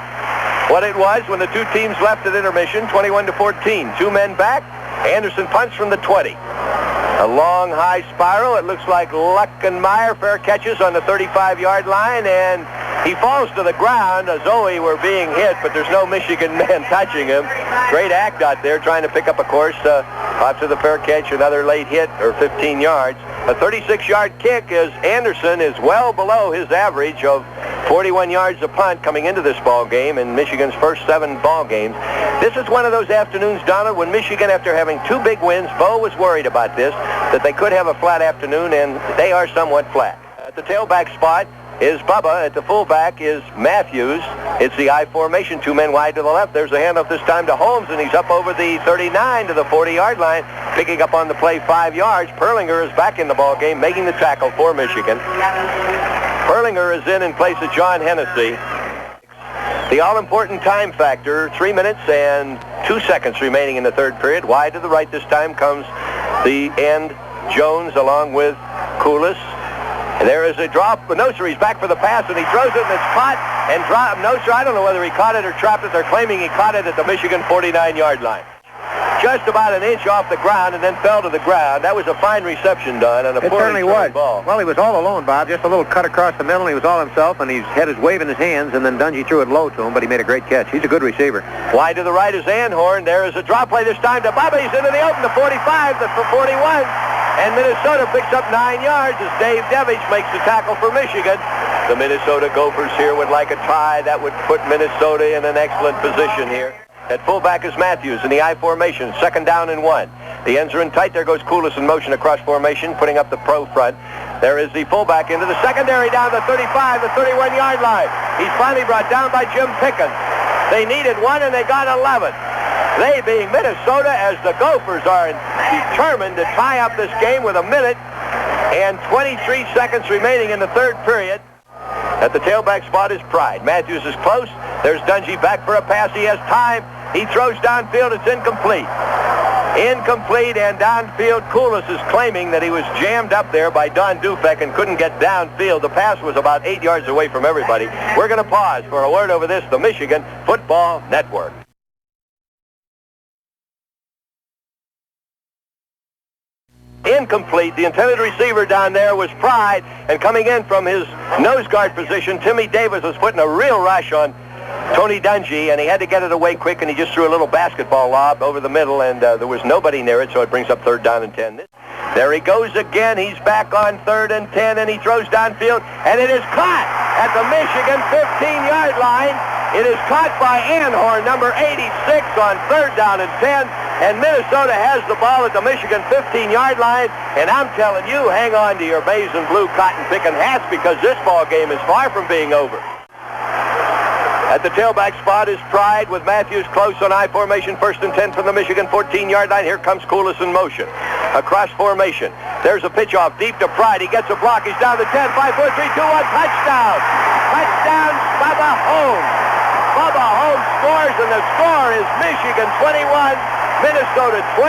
S1: what it was when the two teams left at intermission, 21-14. 2 men back. Anderson punts from the 20. A long high spiral. It looks like Luckenmeyer fair catches on the 35-yard line, and he falls to the ground as though he were being hit, but there's no Michigan man touching him. Great act out there trying to pick up a course after the fair catch, another late hit, or 15 yards. A 36-yard kick as Anderson is well below his average of 41 yards a punt coming into this ball game in Michigan's first 7 ball games. This is one of those afternoons, Donna, when Michigan, after having 2 big wins, Bo was worried about this, that they could have a flat afternoon, and they are somewhat flat. At the tailback spot is Bubba. At the fullback is Matthews. It's the I formation, 2 men wide to the left. There's a handoff this time to Holmes, and he's up over the 39 to the 40-yard line, picking up on the play 5 yards. Perlinger is back in the ball game, making the tackle for Michigan. Perlinger is in place of John Hennessy. The all-important time factor, 3 minutes and 2 seconds remaining in the third period. Wide to the right this time comes the end, Jones, along with Koulis. There is a drop. Noser, he's back for the pass, and he throws it, and it's caught and dropped. Noser, I don't know whether he caught it or trapped it. They're claiming he caught it at the Michigan 49-yard line. Just about an inch off the ground and then fell to the ground. That was a fine reception done on a poorly thrown ball.
S2: Well, he was all alone, Bob. Just a little cut across the middle. He was all himself, and he had his wave in his hands, and then Dungy threw it low to him, but he made a great catch. He's a good receiver.
S1: Wide to the right is Anhorn. There is a drop play this time to Bubba. He's into the open, the 45, the 41. And Minnesota picks up 9 yards as Dave Devich makes the tackle for Michigan. The Minnesota Gophers here would like a tie. That would put Minnesota in an excellent position here. At fullback is Matthews in the I formation, 2nd down and 1. The ends are in tight. There goes Koulis in motion across formation, putting up the pro front. There is the fullback into the secondary down the 35, the 31-yard line. He's finally brought down by Jim Pickens. They needed 1 and they got 11. They being Minnesota, as the Gophers are determined to tie up this game with 1 minute and 23 seconds remaining in the third period. At the tailback spot is Pride. Matthews is close. There's Dungy back for a pass. He has time. He throws downfield. It's incomplete. Incomplete, and downfield, Koulis is claiming that he was jammed up there by Don Dufek and couldn't get downfield. The pass was about 8 yards away from everybody. We're going to pause for a word over this, the Michigan Football Network. Incomplete. The intended receiver down there was Pride, and coming in from his nose guard position, Timmy Davis was putting a real rush on Tony Dungy, and he had to get it away quick, and he just threw a little basketball lob over the middle, and there was nobody near it, so it brings up 3rd down and 10. There he goes again. He's back on 3rd and 10, and he throws downfield, and it is caught at the Michigan 15-yard line. It is caught by Anhorn, number 86, on 3rd down and 10, and Minnesota has the ball at the Michigan 15-yard line, and I'm telling you, hang on to your maize and blue cotton-picking hats, because this ball game is far from being over. At the tailback spot is Pride with Matthews close on I formation. 1st and 10 from the Michigan 14-yard line. Here comes Koulis in motion. Across formation. There's a pitch off deep to Pride. He gets a block. He's down to 10. 5, 4, 3, 2, 1. Touchdown. Touchdown, Bubba Holmes. Bubba Holmes scores, and the score is Michigan 21, Minnesota 20,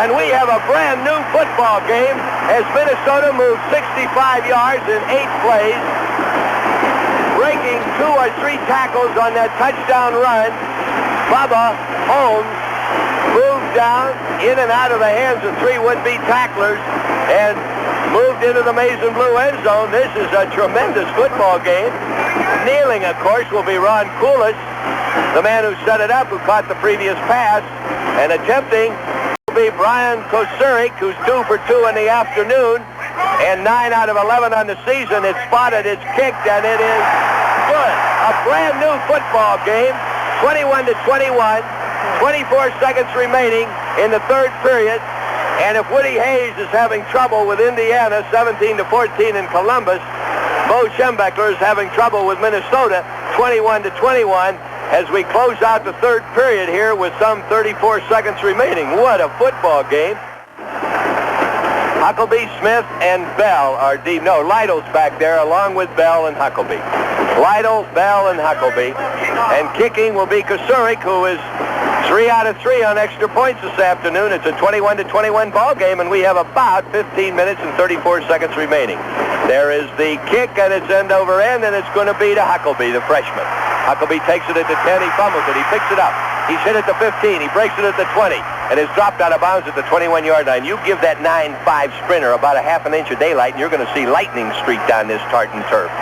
S1: and we have a brand new football game as Minnesota moves 65 yards in 8 plays. Breaking 2 or 3 tackles on that touchdown run. Bubba Holmes moved down in and out of the hands of 3 would-be tacklers and moved into the maize and blue end zone. This is a tremendous football game. Kneeling, of course, will be Ron Koulis, the man who set it up, who caught the previous pass, and attempting will be Brian Kosurik, who's 2 for 2 in the afternoon. And 9 out of 11 on the season. It's spotted, it's kicked, and it is good. A brand new football game, 21-21, 24 seconds remaining in the third period. And if Woody Hayes is having trouble with Indiana, 17-14 in Columbus, Bo Schembechler is having trouble with Minnesota, 21-21, as we close out the third period here with some 34 seconds remaining. What a football game. Huckabee, Smith, and Bell are deep. No, Lytle's back there along with Bell and Huckabee. Lytle, Bell, and Huckabee. And kicking will be Kosurik, who is 3 out of 3 on extra points this afternoon. It's a 21-21 ball game, and we have about 15 minutes and 34 seconds remaining. There is the kick, and it's end over end, and it's going to be to Huckabee, the freshman. Huckabee takes it at the 10. He fumbles it. He picks it up. He's hit at the 15. He breaks it at the 20, and is dropped out of bounds at the 21-yard line. You give that 9.5 sprinter about a half an inch of daylight, and you're going to see lightning streak down this tartan turf.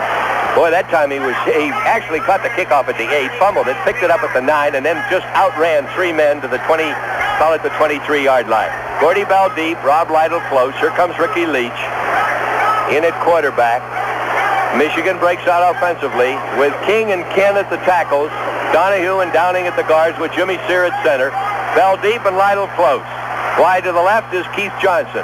S1: Boy, that time he actually caught the kickoff at the 8, fumbled it, picked it up at the 9, and then just outran 3 men to the 23-yard line. Gordy Bell deep, Rob Lytle close. Here comes Ricky Leach in at quarterback. Michigan breaks out offensively with King and Ken at the tackles, Donahue and Downing at the guards with Jimmy Sear at center. Bell deep and Lytle close. Wide to the left is Keith Johnson.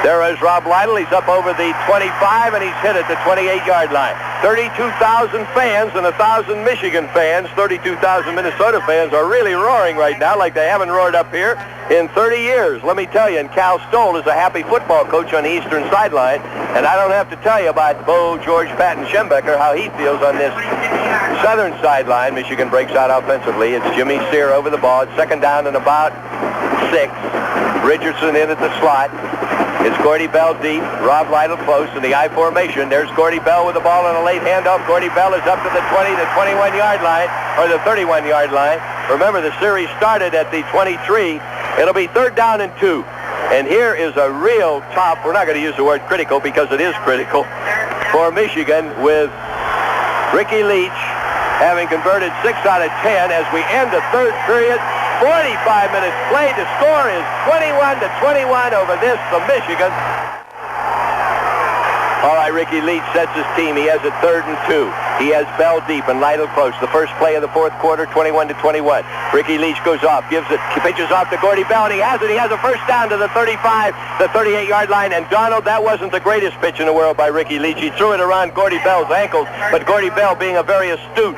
S1: There is Rob Lytle. He's up over the 25, and he's hit at the 28-yard line. 32,000 fans and 1,000 Michigan fans. 32,000 Minnesota fans are really roaring right now like they haven't roared up here in 30 years. Let me tell you, and Cal Stoll is a happy football coach on the eastern sideline, and I don't have to tell you about Bo, George, Pat, and Schembechler, how he feels on this southern sideline. Michigan breaks out offensively. It's Jimmy Sear over the ball. It's 2nd down and about 6. Richardson in at the slot. It's Gordy Bell deep, Rob Lytle close in the I formation. There's Gordy Bell with the ball on a late handoff. Gordy Bell is up to the 20, the 21-yard line, or the 31-yard line. Remember, the series started at the 23. It'll be 3rd down and 2. And here is a real top, we're not going to use the word critical because it is critical, for Michigan with Ricky Leach having converted 6 out of 10 as we end the third period. 45 minutes played. The score is 21-21 over this from Michigan. All right, Ricky Leach sets his team. He has it 3rd and 2. He has Bell deep and Lytle close. The first play of the fourth quarter, 21-21. Ricky Leach goes off, gives it, pitches off to Gordy Bell, and he has it. He has a first down to the 35, the 38-yard line. And Donald, that wasn't the greatest pitch in the world by Ricky Leach. He threw it around Gordy Bell's ankles, but Gordy Bell, being a very astute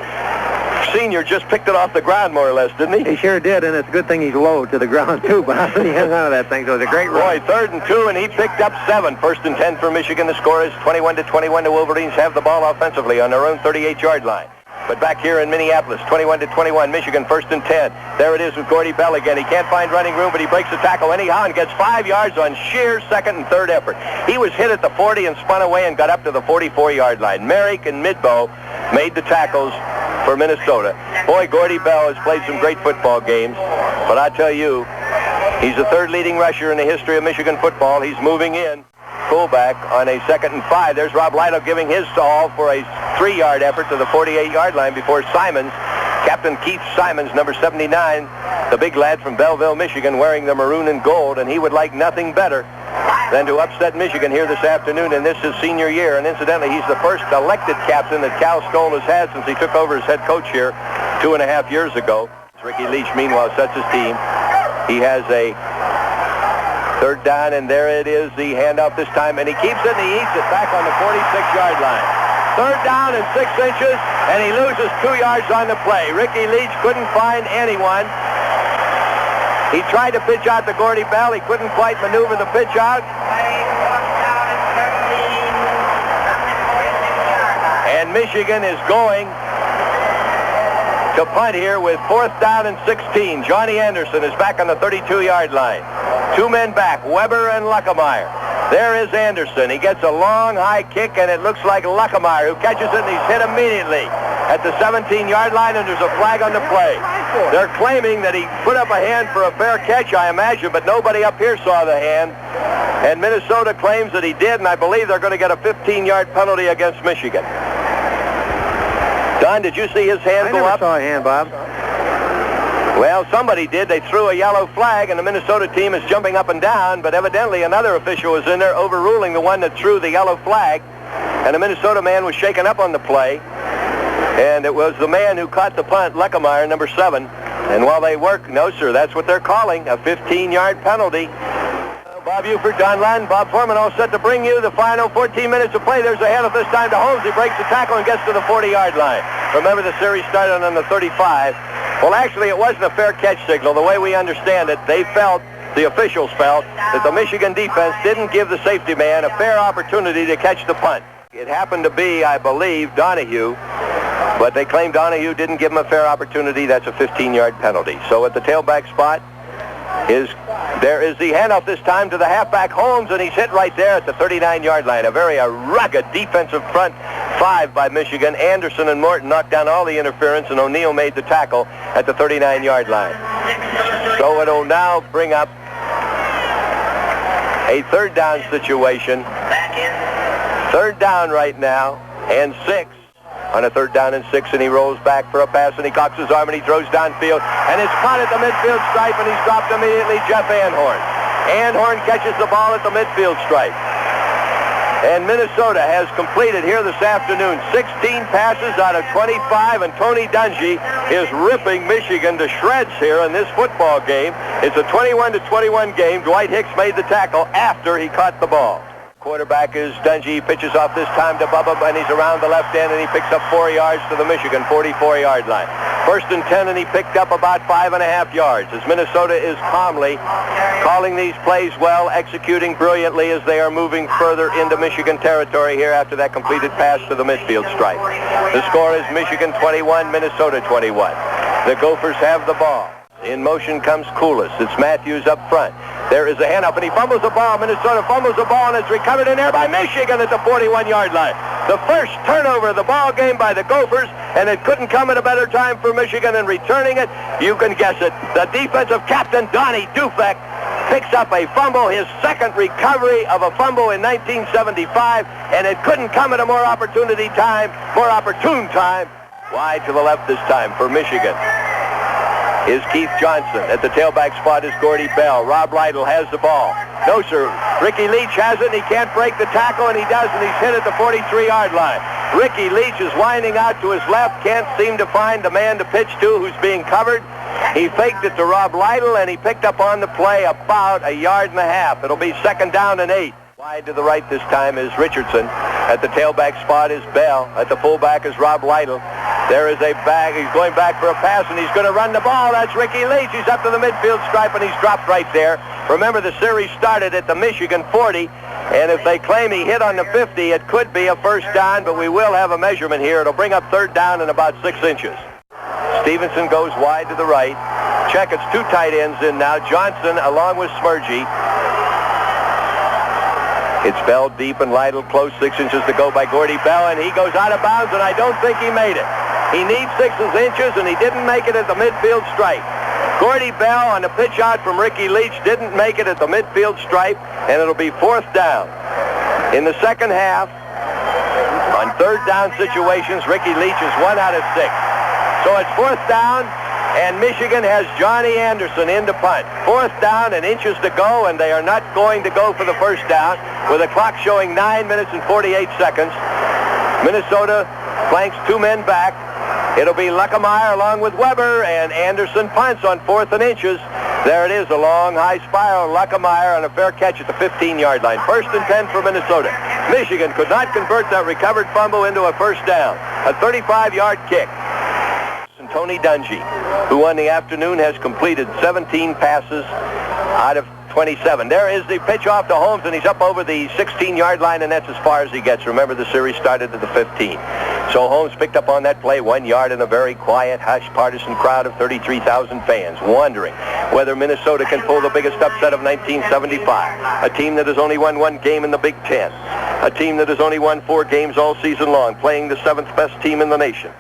S1: Senior just picked it off the ground more or less, didn't he?
S2: He sure did, and it's a good thing he's low to the ground, too, but he hung out of that thing, so it was a great run.
S1: Boy, 3rd and 2, and he picked up 7. 1st and 10 for Michigan. The score is 21-21. The Wolverines have the ball offensively on their own 38-yard line. But back here in Minneapolis, 21-21, Michigan, 1st and 10. There it is with Gordy Bell again. He can't find running room, but he breaks the tackle anyhow and gets 5 yards on sheer 2nd and 3rd effort. He was hit at the 40 and spun away and got up to the 44-yard line. Merrick and Midbow made the tackles for Minnesota. Boy, Gordy Bell has played some great football games, but I tell you, he's the 3rd leading rusher in the history of Michigan football. He's moving in. Fullback on a 2nd and 5. There's Rob Lytle giving his all for a 3-yard effort to the 48-yard line before Simons, Captain Keith Simons, number 79, the big lad from Belleville, Michigan, wearing the maroon and gold, and he would like nothing better than to upset Michigan here this afternoon, and this is senior year. And incidentally, he's the first elected captain that Cal Stoll has had since he took over as head coach here 2.5 years ago. Ricky Leach, meanwhile, sets his team. He has a 3rd down, and there it is, the handoff this time, and he keeps it, and he eats it back on the 46-yard line. 3rd down and 6 inches, and he loses 2 yards on the play. Ricky Leach couldn't find anyone. He tried to pitch out to Gordy Bell. He couldn't quite maneuver the pitch out. And Michigan is going to punt here with 4th down and 16. Johnny Anderson is back on the 32-yard line. 2 men back, Weber and Luckemeyer. There is Anderson. He gets a long, high kick, and it looks like Luckemeyer, who catches it, and he's hit immediately at the 17-yard line, and there's a flag on the play. They're claiming that he put up a hand for a fair catch, I imagine, but nobody up here saw the hand. And Minnesota claims that he did, and I believe they're going to get a 15-yard penalty against Michigan. Don, did you see his hand go up?
S2: I never saw a hand, Bob.
S1: Well, somebody did. They threw a yellow flag, and the Minnesota team is jumping up and down, but evidently another official was in there overruling the one that threw the yellow flag, and the Minnesota man was shaken up on the play, and it was the man who caught the punt, Luckemeyer, number 7, and while they work, no, sir, that's what they're calling, a 15-yard penalty. Bob Uford, Don Lund, Bob Foreman all set to bring you the final 14 minutes of play. There's a handoff this time to Holmes. He breaks the tackle and gets to the 40-yard line. Remember, the series started on the 35. Well, actually, it wasn't a fair catch signal. The way we understand it, the officials felt, that the Michigan defense didn't give the safety man a fair opportunity to catch the punt. It happened to be, I believe, Donahue, but they claim Donahue didn't give him a fair opportunity. That's a 15-yard penalty. So at the tailback spot, there is the handoff this time to the halfback Holmes, and he's hit right there at the 39-yard line. A very rugged defensive front 5 by Michigan. Anderson and Morton knocked down all the interference, and O'Neill made the tackle at the 39-yard line. So it'll now bring up a 3rd down situation. 3rd down right now, and 6. On a 3rd down and 6, and he rolls back for a pass, and he cocks his arm, and he throws downfield, and it's caught at the midfield stripe, and he's dropped immediately. Jeff Anhorn. Anhorn catches the ball at the midfield stripe. And Minnesota has completed here this afternoon 16 passes out of 25, and Tony Dungy is ripping Michigan to shreds here in this football game. It's a 21-21 game. Dwight Hicks made the tackle after he caught the ball. Quarterback is Dungy. He pitches off this time to Bubba, and he's around the left end, and he picks up 4 yards to the Michigan 44-yard line. 1st and 10, and he picked up about 5.5 yards as Minnesota is calmly calling these plays well, executing brilliantly as they are moving further into Michigan territory here after that completed pass to the midfield stripe. The score is Michigan 21, Minnesota 21. The Gophers have the ball. In motion comes Koulis. It's Matthews up front. There is a handoff, and he fumbles the ball. Minnesota fumbles the ball, and it's recovered in there by Michigan at the 41-yard line. The first turnover of the ball game by the Gophers, and it couldn't come at a better time for Michigan in returning it. You can guess it. The defensive captain, Donnie Dufek, picks up a fumble, his 2nd recovery of a fumble in 1975, and it couldn't come at a more opportune time. Wide to the left this time for Michigan is Keith Johnson. At the tailback spot is Gordy Bell. Rob Lytle has the ball. No, sir. Ricky Leach has it, and he can't break the tackle, and he does, and he's hit at the 43-yard line. Ricky Leach is winding out to his left, can't seem to find the man to pitch to who's being covered. He faked it to Rob Lytle, and he picked up on the play about 1.5 yards. It'll be 2nd down and 8. Wide to the right this time is Richardson. At the tailback spot is Bell. At the fullback is Rob Lytle. There is a bag. He's going back for a pass, and he's going to run the ball. That's Ricky Leach. He's up to the midfield stripe, and he's dropped right there. Remember, the series started at the Michigan 40, and if they claim he hit on the 50, it could be a first down, but we will have a measurement here. It'll bring up third down in about 6 inches. Stevenson goes wide to the right. Check, it's 2 tight ends in now. Johnson along with Smergy. It's Bell deep and Lytle close, 6 inches to go by Gordy Bell, and he goes out of bounds, and I don't think he made it. He needs 6 inches, and he didn't make it at the midfield stripe. Gordy Bell on the pitch out from Ricky Leach didn't make it at the midfield stripe, and it'll be 4th down. In the second half, on third down situations, Ricky Leach is 1 out of 6. So it's 4th down, and Michigan has Johnny Anderson in to punt. 4th down and inches to go, and they are not going to go for the first down with a clock showing 9 minutes and 48 seconds. Minnesota flanks 2 men back. It'll be Luckemeyer along with Weber, and Anderson punts on 4th and inches. There it is, a long high spiral. Luckemeyer on a fair catch at the 15-yard line. 1st and 10 for Minnesota. Michigan could not convert that recovered fumble into a first down. A 35-yard kick. And Tony Dungy, who on the afternoon has completed 17 passes out of 27. There is the pitch off to Holmes, and he's up over the 16-yard line, and that's as far as he gets. Remember, the series started at the 15. So Holmes picked up on that play 1 yard in a very quiet, hushed, partisan crowd of 33,000 fans, wondering whether Minnesota can pull the biggest upset of 1975. A team that has only won 1 game in the Big Ten. A team that has only won 4 games all season long, playing the 7th best team in the nation.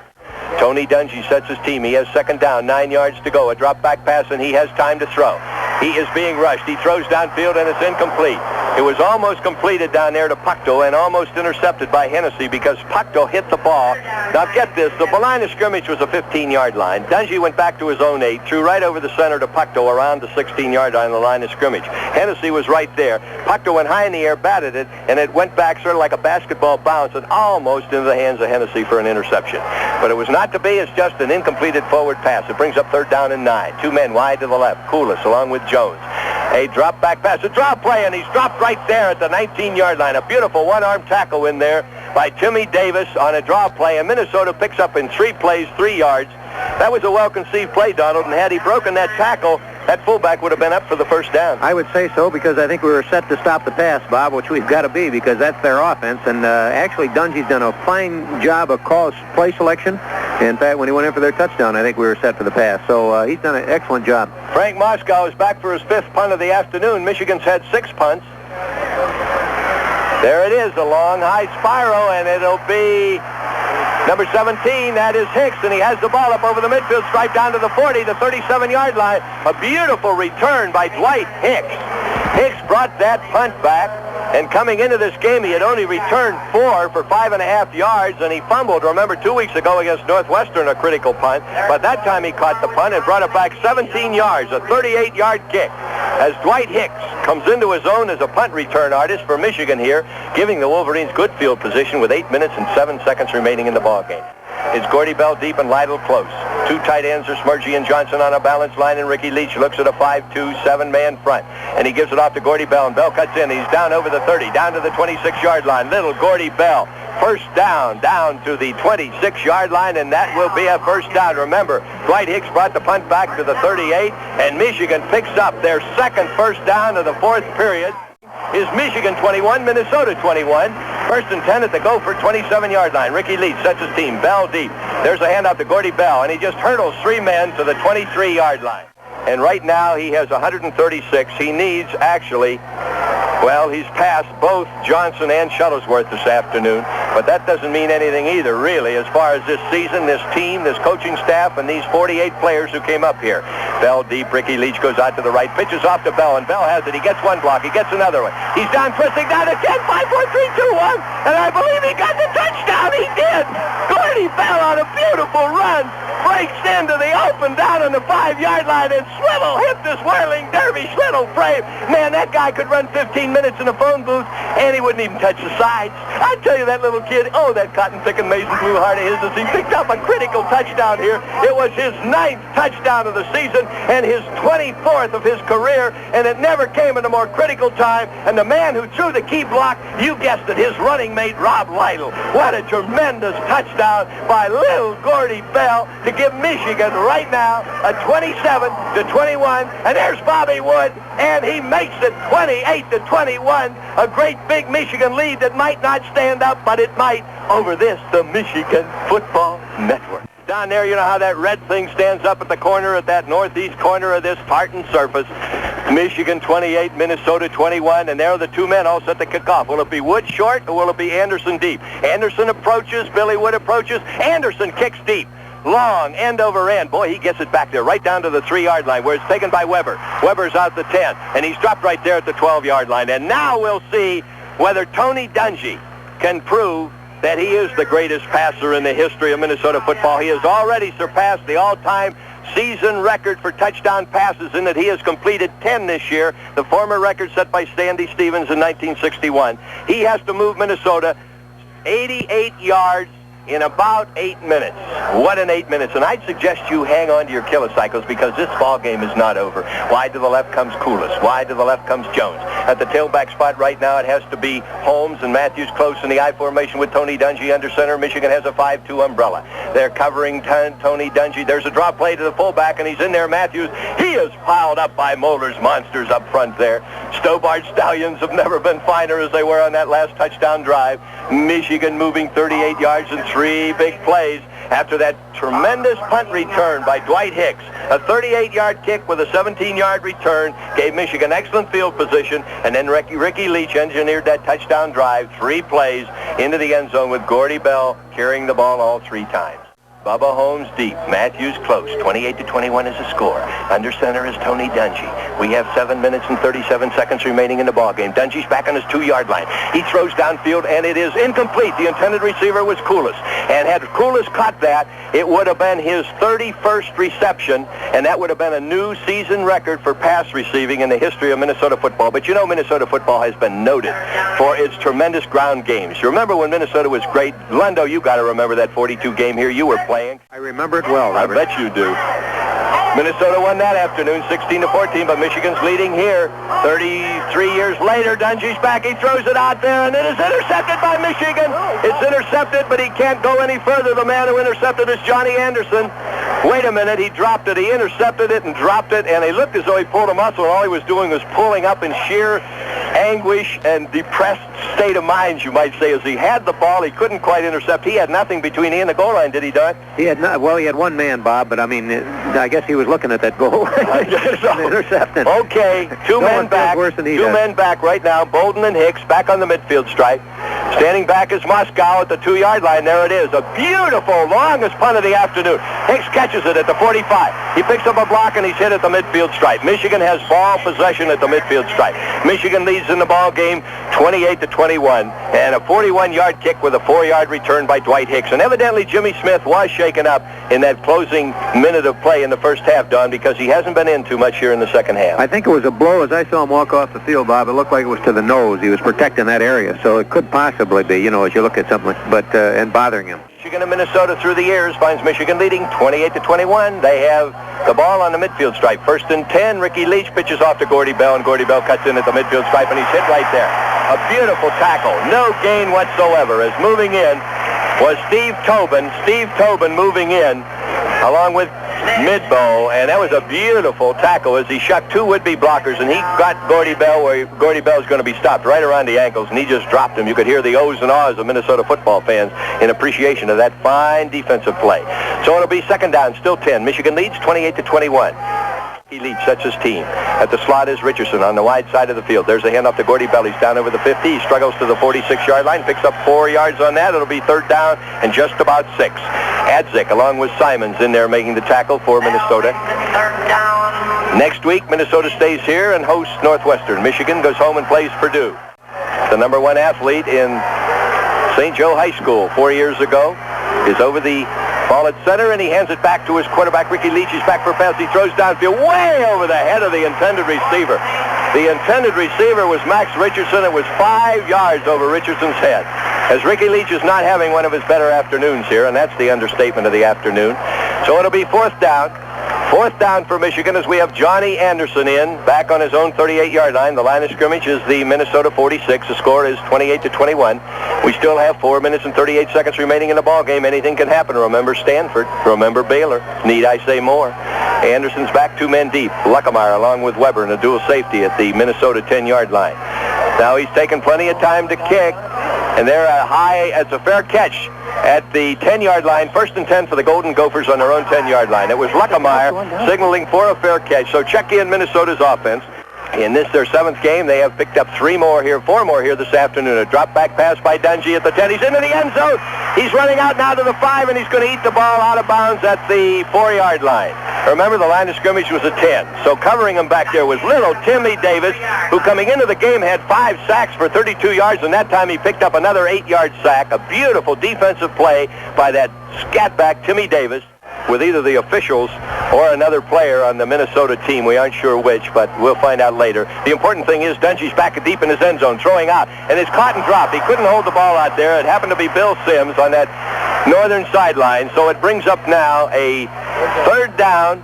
S1: Tony Dungy sets his team. He has 2nd down, 9 yards to go. A drop back pass, and he has time to throw. He is being rushed. He throws downfield, and it's incomplete. It was almost completed down there to Puckto and almost intercepted by Hennessy because Puckto hit the ball. Now get this, the line of scrimmage was a 15-yard line. Dungy went back to his own 8, threw right over the center to Puckto around the 16-yard line, the line of scrimmage. Hennessy was right there. Puckto went high in the air, batted it, and it went back sort of like a basketball bounce and almost into the hands of Hennessy for an interception. But it was not to be. It's just an incompleted forward pass. It brings up 3rd down and 9. 2 men wide to the left. Koulis along with Jones. A drop back pass, a drop play, and he's dropped right there at the 19-yard line. A beautiful one-arm tackle in there by Timmy Davis on a draw play, and Minnesota picks up in 3 plays, 3 yards. That was a well-conceived play, Donald, and had he broken that tackle, that fullback would have been up for the first down.
S2: I would say so, because I think we were set to stop the pass, Bob, which we've got to be, because that's their offense. And actually, Dungy's done a fine job of play selection. In fact, when he went in for their touchdown, I think we were set for the pass. So he's done an excellent job.
S1: Frank Moscow is back for his 5th punt of the afternoon. Michigan's had 6 punts. There it is, a long high spiral, and it'll be number 17, that is Hicks, and he has the ball up over the midfield stripe down to the 40, the 37-yard line. A beautiful return by Dwight Hicks. Hicks brought that punt back, and coming into this game, he had only returned 4 for 5.5 yards, and he fumbled, remember, 2 weeks ago against Northwestern, a critical punt. But that time he caught the punt and brought it back 17 yards, a 38-yard kick. As Dwight Hicks comes into his own as a punt return artist for Michigan here, giving the Wolverines good field position with 8 minutes and 7 seconds remaining in the ballgame. It's Gordy Bell deep and Lytle close. 2 tight ends are Smergy and Johnson on a balanced line, and Ricky Leach looks at a 5-2, 7-man front. And he gives it off to Gordy Bell, and Bell cuts in. He's down over the 30, down to the 26-yard line. Little Gordy Bell. First down to the 26-yard line, and that will be a first down. Remember, Dwight Hicks brought the punt back to the 38, and Michigan picks up their 2nd first down of the 4th period. Is Michigan 21, Minnesota 21. 1st and 10 at the Gopher 27-yard line. Ricky Leach sets his team. Bell deep. There's a handout to Gordy Bell, and he just hurdles 3 men to the 23-yard line. And right now he has 136. He needs actually, well, he's passed both Johnson and Shuttlesworth this afternoon, but that doesn't mean anything either, really, as far as this season, this team, this coaching staff, and these 48 players who came up here. Bell deep. Ricky Leach goes out to the right, pitches off to Bell, and Bell has it. He gets 1 block. He gets another one. He's down, twisting down again. 5, 4, 3, 2, 1, and I believe he got the touchdown. He did. Gordy Bell on a beautiful run. breaks into the open down on the 5-yard line, and Swivel hit this whirling dervish little frame. Man, that guy could run 15 minutes in a phone booth, and he wouldn't even touch the sides. I tell you, that little kid, that cotton-picking Mason blue heart of his, as he picked up a critical touchdown here. It was his 9th touchdown of the season and his 24th of his career, and it never came at a more critical time. And the man who threw the key block, you guessed it, his running mate, Rob Lytle. What a tremendous touchdown by little Gordy Bell to give Michigan right now a 27-21. And there's Bobby Wood, and he makes it 28-21. A great big Michigan lead that might not stand up, but it might over this, the Michigan Football Network. Down there, you know how that red thing stands up at the corner, at that northeast corner of this tartan surface. Michigan 28, Minnesota 21, and there are the two men all set to kick off. Will it be Wood short, or will it be Anderson deep? Anderson approaches, Billy Wood approaches. Anderson kicks deep. Long, end over end. Boy, he gets it back there, right down to the 3-yard line, where it's taken by Weber. Weber's out the 10, and he's dropped right there at the 12-yard line. And now we'll see whether Tony Dungy can prove that he is the greatest passer in the history of Minnesota football. He has already surpassed the all-time season record for touchdown passes in that he has completed 10 this year, the former record set by Sandy Stevens in 1961. He has to move Minnesota 88 yards in about 8 minutes. What an 8 minutes. And I'd suggest you hang on to your kilocycles, because this ball game is not over. Wide to the left comes Koulis. Wide to the left comes Jones. At the tailback spot right now, it has to be Holmes and Matthews close in the I formation with Tony Dungy under center. Michigan has a 5-2 umbrella. They're covering Tony Dungy. There's a drop play to the fullback, and he's in there, Matthews. He is piled up by Moeller's monsters up front there. Stobart Stallions have never been finer as they were on that last touchdown drive. Michigan moving 38 yards in 3 big plays after that tremendous punt return by Dwight Hicks. A 38-yard kick with a 17-yard return gave Michigan excellent field position, and then Ricky Leach engineered that touchdown drive, 3 plays into the end zone with Gordy Bell carrying the ball all 3 times. Bubba Holmes deep, Matthews close, 28-21 is the score. Under center is Tony Dungy. We have 7 minutes and 37 seconds remaining in the ballgame. Dungy's back on his 2-yard line. He throws downfield, and it is incomplete. The intended receiver was Koulis. And had Koulis caught that, it would have been his 31st reception, and that would have been a new season record for pass receiving in the history of Minnesota football. But you know, Minnesota football has been noted for its tremendous ground games. You remember when Minnesota was great? Lundo, you got to remember that 42 game here. You were playing.
S2: I remember it well, Robert.
S1: I bet you do. Minnesota won that afternoon, 16-14, but Michigan's leading here. 33 years later, Dungy's back. He throws it out there, and it is intercepted by Michigan. It's intercepted, but he can't go any further. The man who intercepted is Johnny Anderson. Wait a minute, he dropped it. He intercepted it and dropped it, and he looked as though he pulled a muscle, and all he was doing was pulling up in sheer anguish and depressed state of mind, you might say. As he had the ball, he couldn't quite intercept. He had nothing between he and the goal line, did he, Don?
S2: He had not. Well, he had one man, Bob, but I mean, I guess he was looking at that goal.
S1: I guess so.
S2: Intercepting.
S1: Okay, two men back. Two men back right now. Bolden and Hicks back on the midfield stripe. Standing back is Moscow at the 2-yard line. There it is. A beautiful, longest punt of the afternoon. Hicks catches it at the 45. He picks up a block, and he's hit at the midfield stripe. Michigan has ball possession at the midfield stripe. Michigan leads in the ball game 28-21, and a 41-yard kick with a 4-yard return by Dwight Hicks. And evidently Jimmy Smith was shaken up in that closing minute of play in the first half, Don, because he hasn't been in too much here in the second half.
S2: I think it was a blow. As I saw him walk off the field, Bob, it looked like it was to the nose. He was protecting that area, so it could possibly be, you know, as you look at something, but and bothering him.
S1: Michigan and Minnesota through the years finds Michigan leading 28-21. They have the ball on the midfield stripe. 1st and 10. Ricky Leach pitches off to Gordy Bell, and Gordy Bell cuts in at the midfield stripe, and he's hit right there. A beautiful tackle. No gain whatsoever. As moving in was Steve Tobin. Steve Tobin moving in along with Midbow, and that was a beautiful tackle as he shucked 2 would-be blockers, and he got Gordy Bell where Gordy Bell's going to be stopped, right around the ankles, and he just dropped him. You could hear the ohs and ahs of Minnesota football fans in appreciation of that fine defensive play. So it'll be 2nd down, still 10. Michigan leads 28-21. Leach sets his team. At the slot is Richardson on the wide side of the field. There's a handoff to Gordy Bell. He's down over the 50. He struggles to the 46-yard line, picks up 4 yards on that. It'll be 3rd down and just about 6. Adzik along with Simons in there making the tackle for Minnesota.
S3: 3rd down.
S1: Next week, Minnesota stays here and hosts Northwestern. Michigan goes home and plays Purdue. The number 1 athlete in St. Joe High School 4 years ago is over the Ball at center, and he hands it back to his quarterback, Ricky Leach. He's back for a pass. He throws downfield way over the head of the intended receiver. The intended receiver was Max Richardson. It was 5 yards over Richardson's head. As Ricky Leach is not having one of his better afternoons here, and that's the understatement of the afternoon. So it'll be 4th down. 4th down for Michigan as we have Johnny Anderson in, back on his own 38-yard line. The line of scrimmage is the Minnesota 46. The score is 28-21. We still have 4 minutes and 38 seconds remaining in the ball game. Anything can happen. Remember Stanford. Remember Baylor. Need I say more? Anderson's back 2 men deep. Luckemeyer along with Weber in a dual safety at the Minnesota 10-yard line. Now he's taken plenty of time to kick, and they're high. It's a fair catch at the 10-yard line. 1st and 10 for the Golden Gophers on their own 10-yard line. It was Luckemeyer signaling for a fair catch. So check in Minnesota's offense. In this, their 7th game, they have picked up 4 more here this afternoon. A drop-back pass by Dungy at the 10. He's into the end zone. He's running out now to the 5, and he's going to eat the ball out of bounds at the 4-yard line. Remember, the line of scrimmage was a 10. So covering him back there was little Timmy Davis, who coming into the game had 5 sacks for 32 yards, and that time he picked up another 8-yard sack. A beautiful defensive play by that scatback Timmy Davis, with either the officials or another player on the Minnesota team. We aren't sure which, but we'll find out later. The important thing is Dungy's back deep in his end zone, throwing out, and it's caught and dropped. He couldn't hold the ball out there. It happened to be Bill Sims on that northern sideline, so it brings up now a 3rd down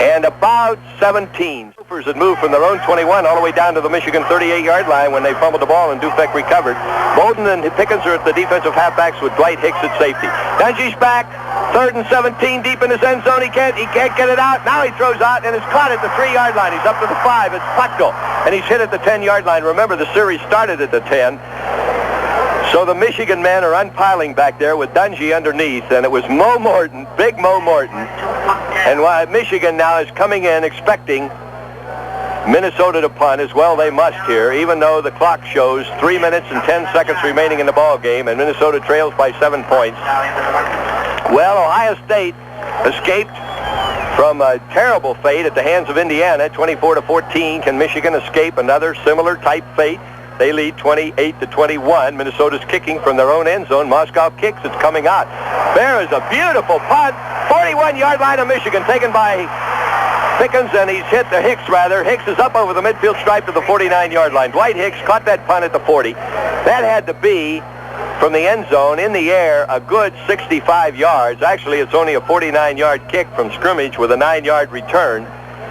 S1: and about 17. Gophers had moved from their own 21 all the way down to the Michigan 38-yard line when they fumbled the ball and Dufek recovered. Bolden and Pickens are at the defensive halfbacks with Dwight Hicks at safety. Dungy's back, 3rd and 17 deep in his end zone. He can't get it out. Now he throws out and it's caught at the 3-yard line. He's up to the 5. It's Fickle, and he's hit at the 10-yard line. Remember, the series started at the 10. So the Michigan men are unpiling back there with Dungy underneath, and it was Mo Morton, big Mo Morton. And Michigan now is coming in expecting Minnesota to punt, as well they must here, even though the clock shows 3 minutes and 10 seconds remaining in the ball game, and Minnesota trails by 7 points. Well, Ohio State escaped from a terrible fate at the hands of Indiana, 24-14. Can Michigan escape another similar type fate? They lead 28-21. Minnesota's kicking from their own end zone. Moscow kicks. It's coming out. There is a beautiful punt. 41-yard line of Michigan taken by Pickens, and he's hit the Hicks, rather. Hicks is up over the midfield stripe to the 49-yard line. Dwight Hicks caught that punt at the 40. That had to be, from the end zone in the air, a good 65 yards. Actually, it's only a 49-yard kick from scrimmage with a 9-yard return.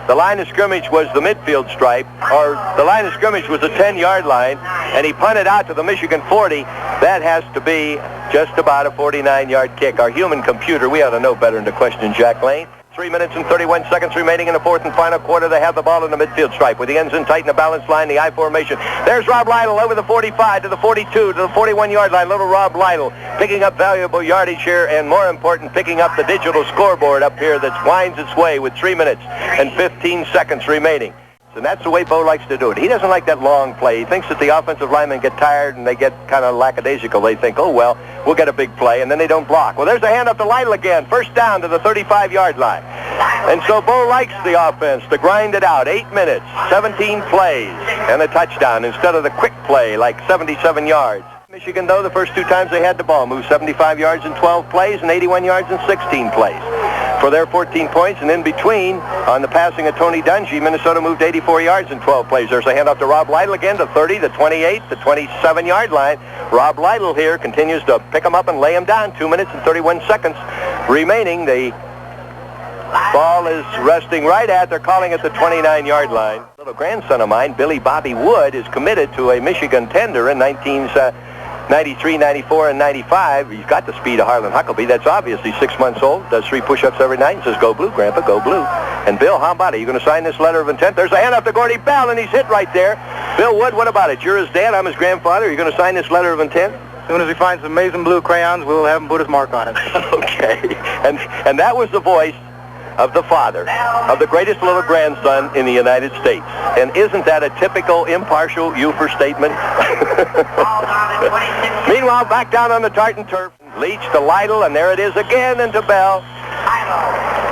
S1: The line of scrimmage was the midfield stripe, or the line of scrimmage was the 10-yard line, and he punted out to the Michigan 40. That has to be just about a 49-yard kick. Our human computer, we ought to know better than to question Jack Lane. 3 minutes and 31 seconds remaining in the 4th and final quarter. They have the ball in the midfield stripe with the ends in tight in the balanced line, the I formation. There's Rob Lytle over the 45 to the 42 to the 41-yard line. Little Rob Lytle picking up valuable yardage here, and more important, picking up the digital scoreboard up here that winds its way with 3 minutes and 15 seconds remaining. And that's the way Bo likes to do it. He doesn't like that long play. He thinks that the offensive linemen get tired and they get kind of lackadaisical. They think, oh, well, we'll get a big play, and then they don't block. Well, there's a hand up to Lytle again. 1st down to the 35-yard line. And so Bo likes the offense to grind it out. 8 minutes, 17 plays, and a touchdown instead of the quick play like 77 yards. Michigan, though, the first 2 times they had the ball, moved 75 yards in 12 plays and 81 yards in 16 plays. For their 14 points, and in between, on the passing of Tony Dungy, Minnesota moved 84 yards in 12 plays. There's a handoff to Rob Lytle again, to 30, the 28, the 27-yard line. Rob Lytle here continues to pick him up and lay him down. 2 minutes and 31 seconds remaining. The ball is resting right at, they're calling it the 29-yard line. A little grandson of mine, Billy Bobby Wood, is committed to a Michigan tender in 93, 94, and 95. He's got the speed of Harlan Huckabee. That's obvious. He's 6 months old, does 3 push-ups every night, and says, go blue, Grandpa, go blue. And Bill, how about it? You going to sign this letter of intent? There's a hand up to Gordy Bell, and he's hit right there. Bill Wood, what about it? You're his dad, I'm his grandfather. Are you going to sign this letter of intent?
S4: As soon as he finds some amazing blue crayons, we'll have him put his mark on it.
S1: Okay. And that was the voice of the father of the greatest little grandson in the United States. And isn't that a typical impartial Ufer statement? Meanwhile, back down on the tartan turf, Leach to Lytle, and there it is again, and to Bell.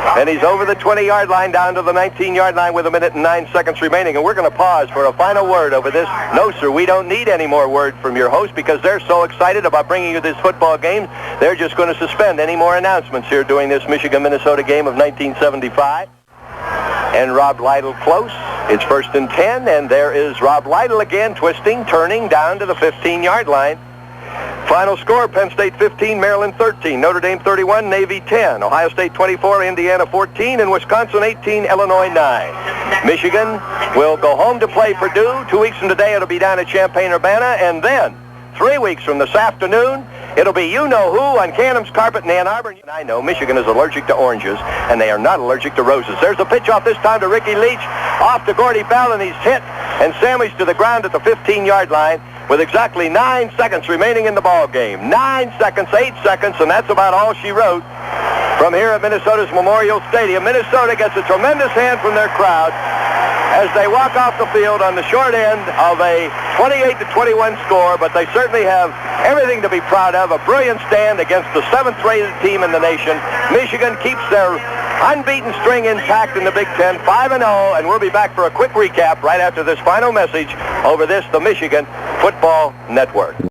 S1: And he's over the 20-yard line down to the 19-yard line with 1 minute and 9 seconds remaining. And we're going to pause for a final word over this. No, sir, we don't need any more word from your host because they're so excited about bringing you this football game. They're just going to suspend any more announcements here during this Michigan-Minnesota game of 1975. And Rob Lytle close. It's 1st and 10, and there is Rob Lytle again, twisting, turning down to the 15-yard line. Final score, Penn State 15, Maryland 13, Notre Dame 31, Navy 10, Ohio State 24, Indiana 14, and Wisconsin 18, Illinois 9. Michigan will go home to play Purdue. 2 weeks from today, it'll be down at Champaign-Urbana, and then 3 weeks from this afternoon, it'll be you-know-who on Canham's carpet in Ann Arbor. And I know Michigan is allergic to oranges, and they are not allergic to roses. There's a pitch off this time to Ricky Leach, off to Gordy Bell, and he's hit and sandwiched to the ground at the 15-yard line with exactly 9 seconds remaining in the ball game. 9 seconds, 8 seconds, and that's about all she wrote from here at Minnesota's Memorial Stadium. Minnesota gets a tremendous hand from their crowd as they walk off the field on the short end of a 28-21 score, but they certainly have everything to be proud of. A brilliant stand against the 7th-rated team in the nation. Michigan keeps their unbeaten string intact in the Big Ten, 5-0, and we'll be back for a quick recap right after this final message over this, the Michigan Football Network.